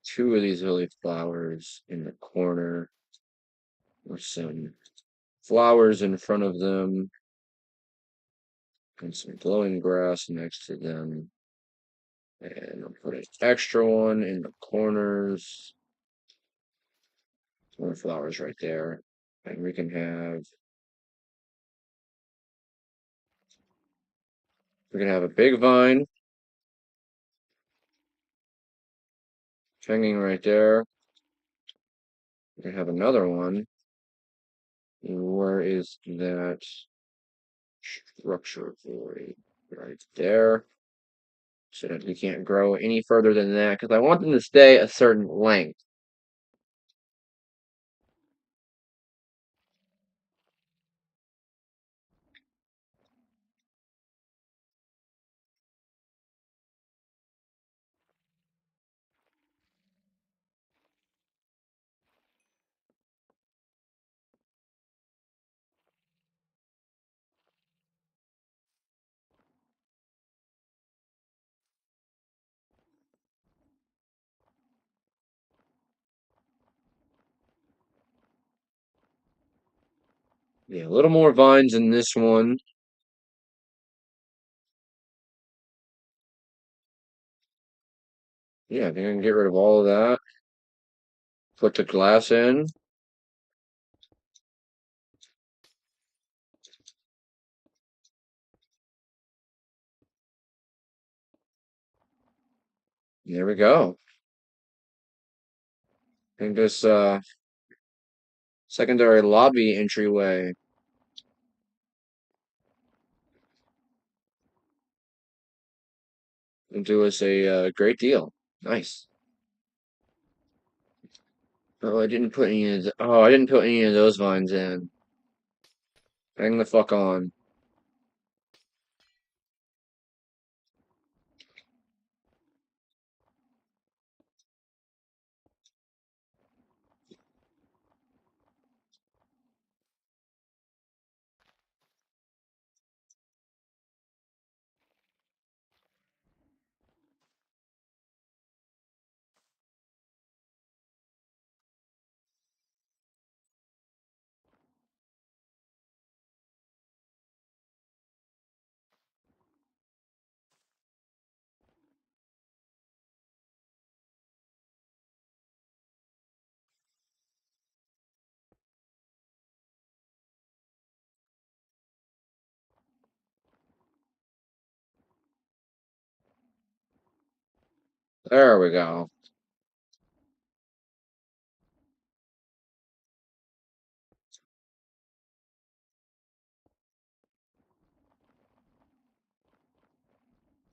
[SPEAKER 1] 2 of these lily flowers in the corner with some flowers in front of them and some glowing grass next to them. And I'll put an extra one in the corners. More flowers right there. And we can have a big vine hanging right there. We can have another one. Where is that structure void? Right there. So that we can't grow any further than that because I want them to stay a certain length. Yeah, a little more vines in this one. Yeah, I think I can get rid of all of that. Put the glass in. There we go. I think this secondary lobby entryway will do us a great deal. Nice. Oh, I didn't put any of I didn't put any of those vines in. Hang the fuck on. There we go.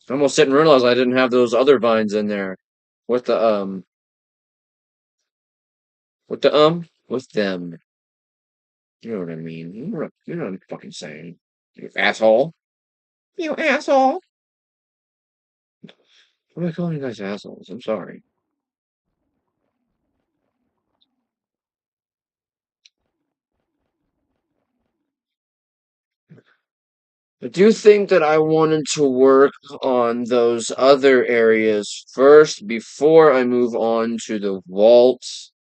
[SPEAKER 1] I almost didn't realize I didn't have those other vines in there. With the with them. You know what I mean? You know what I'm fucking saying. You asshole. You asshole. Why am I calling you guys assholes? I'm sorry. I do think that I wanted to work on those other areas first before I move on to the vaults.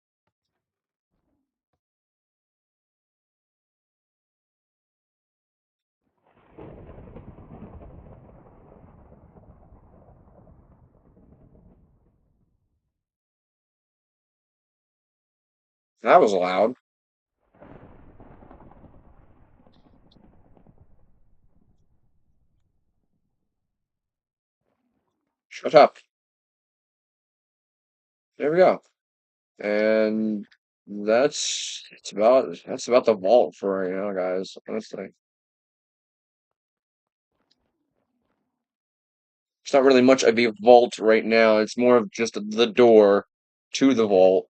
[SPEAKER 1] That was loud. Shut up. There we go. And that's about the vault for right now, guys. Honestly, it's not really much of a vault right now. It's more of just the door to the vault.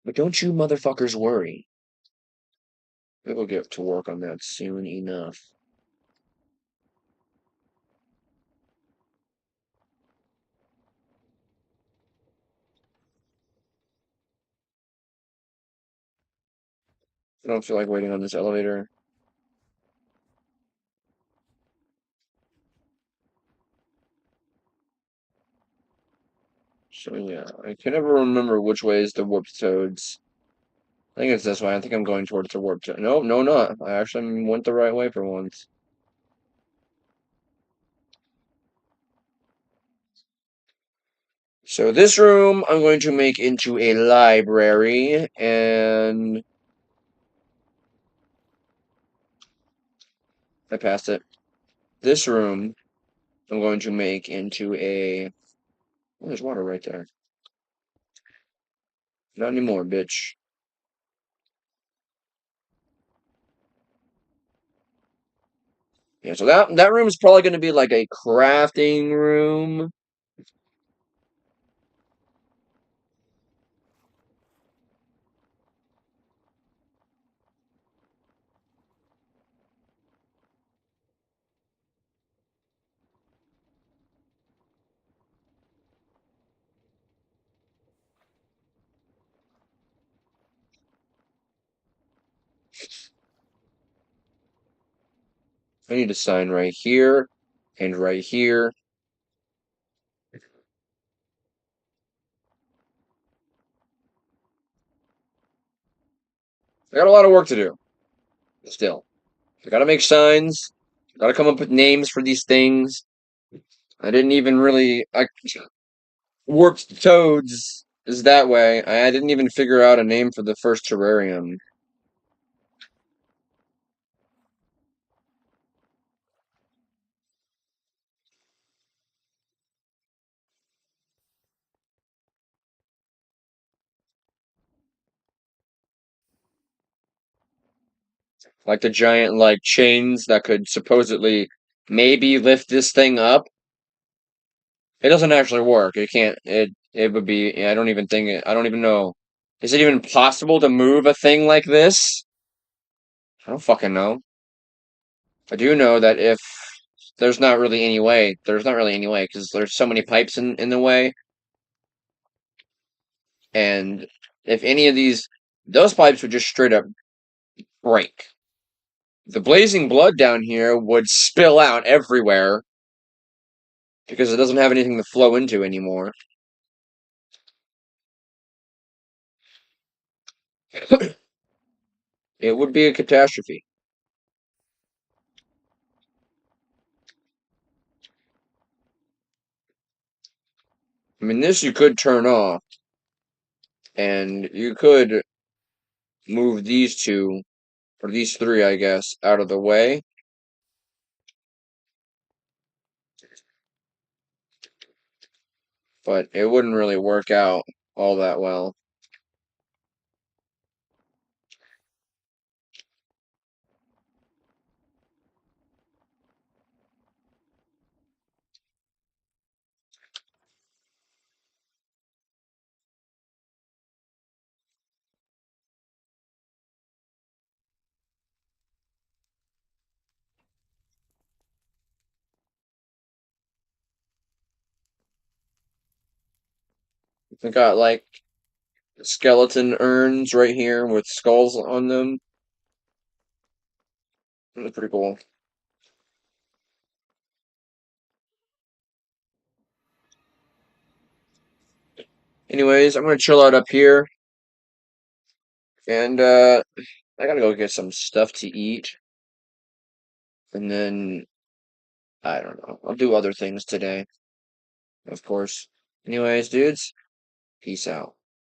[SPEAKER 1] But don't you motherfuckers worry. We'll get to work on that soon enough. I don't feel like waiting on this elevator. So yeah, I can never remember which way is the warped toads. I think it's this way. I think I'm going towards the warped toad. No, no, not. I actually went the right way for once. So this room I'm going to make into a library, and I passed it. This room I'm going to make into a. Oh, there's water right there. Not anymore, bitch. Yeah, so that room is probably going to be like a crafting room. I need a sign right here and right here. I got a lot of work to do still. I gotta make signs. Gotta come up with names for these things. I didn't even really. I warped toads is that way. I didn't even figure out a name for the first terrarium. Like the giant like chains that could supposedly maybe lift this thing up. It doesn't actually work. It can't. It It would be, yeah, I don't even know. Is it even possible to move a thing like this? I don't fucking know. I do know that if there's not really any way because there's so many pipes in the way, and if any of those pipes would just straight up break. The blazing blood down here would spill out everywhere because it doesn't have anything to flow into anymore. It would be a catastrophe. I mean, this you could turn off, and you could move these two, or these three, I guess, out of the way. But it wouldn't really work out all that well. We got like skeleton urns right here with skulls on them. That's pretty cool. Anyways, I'm gonna chill out up here, and I gotta go get some stuff to eat, and then I don't know. I'll do other things today, of course. Anyways, dudes, peace out.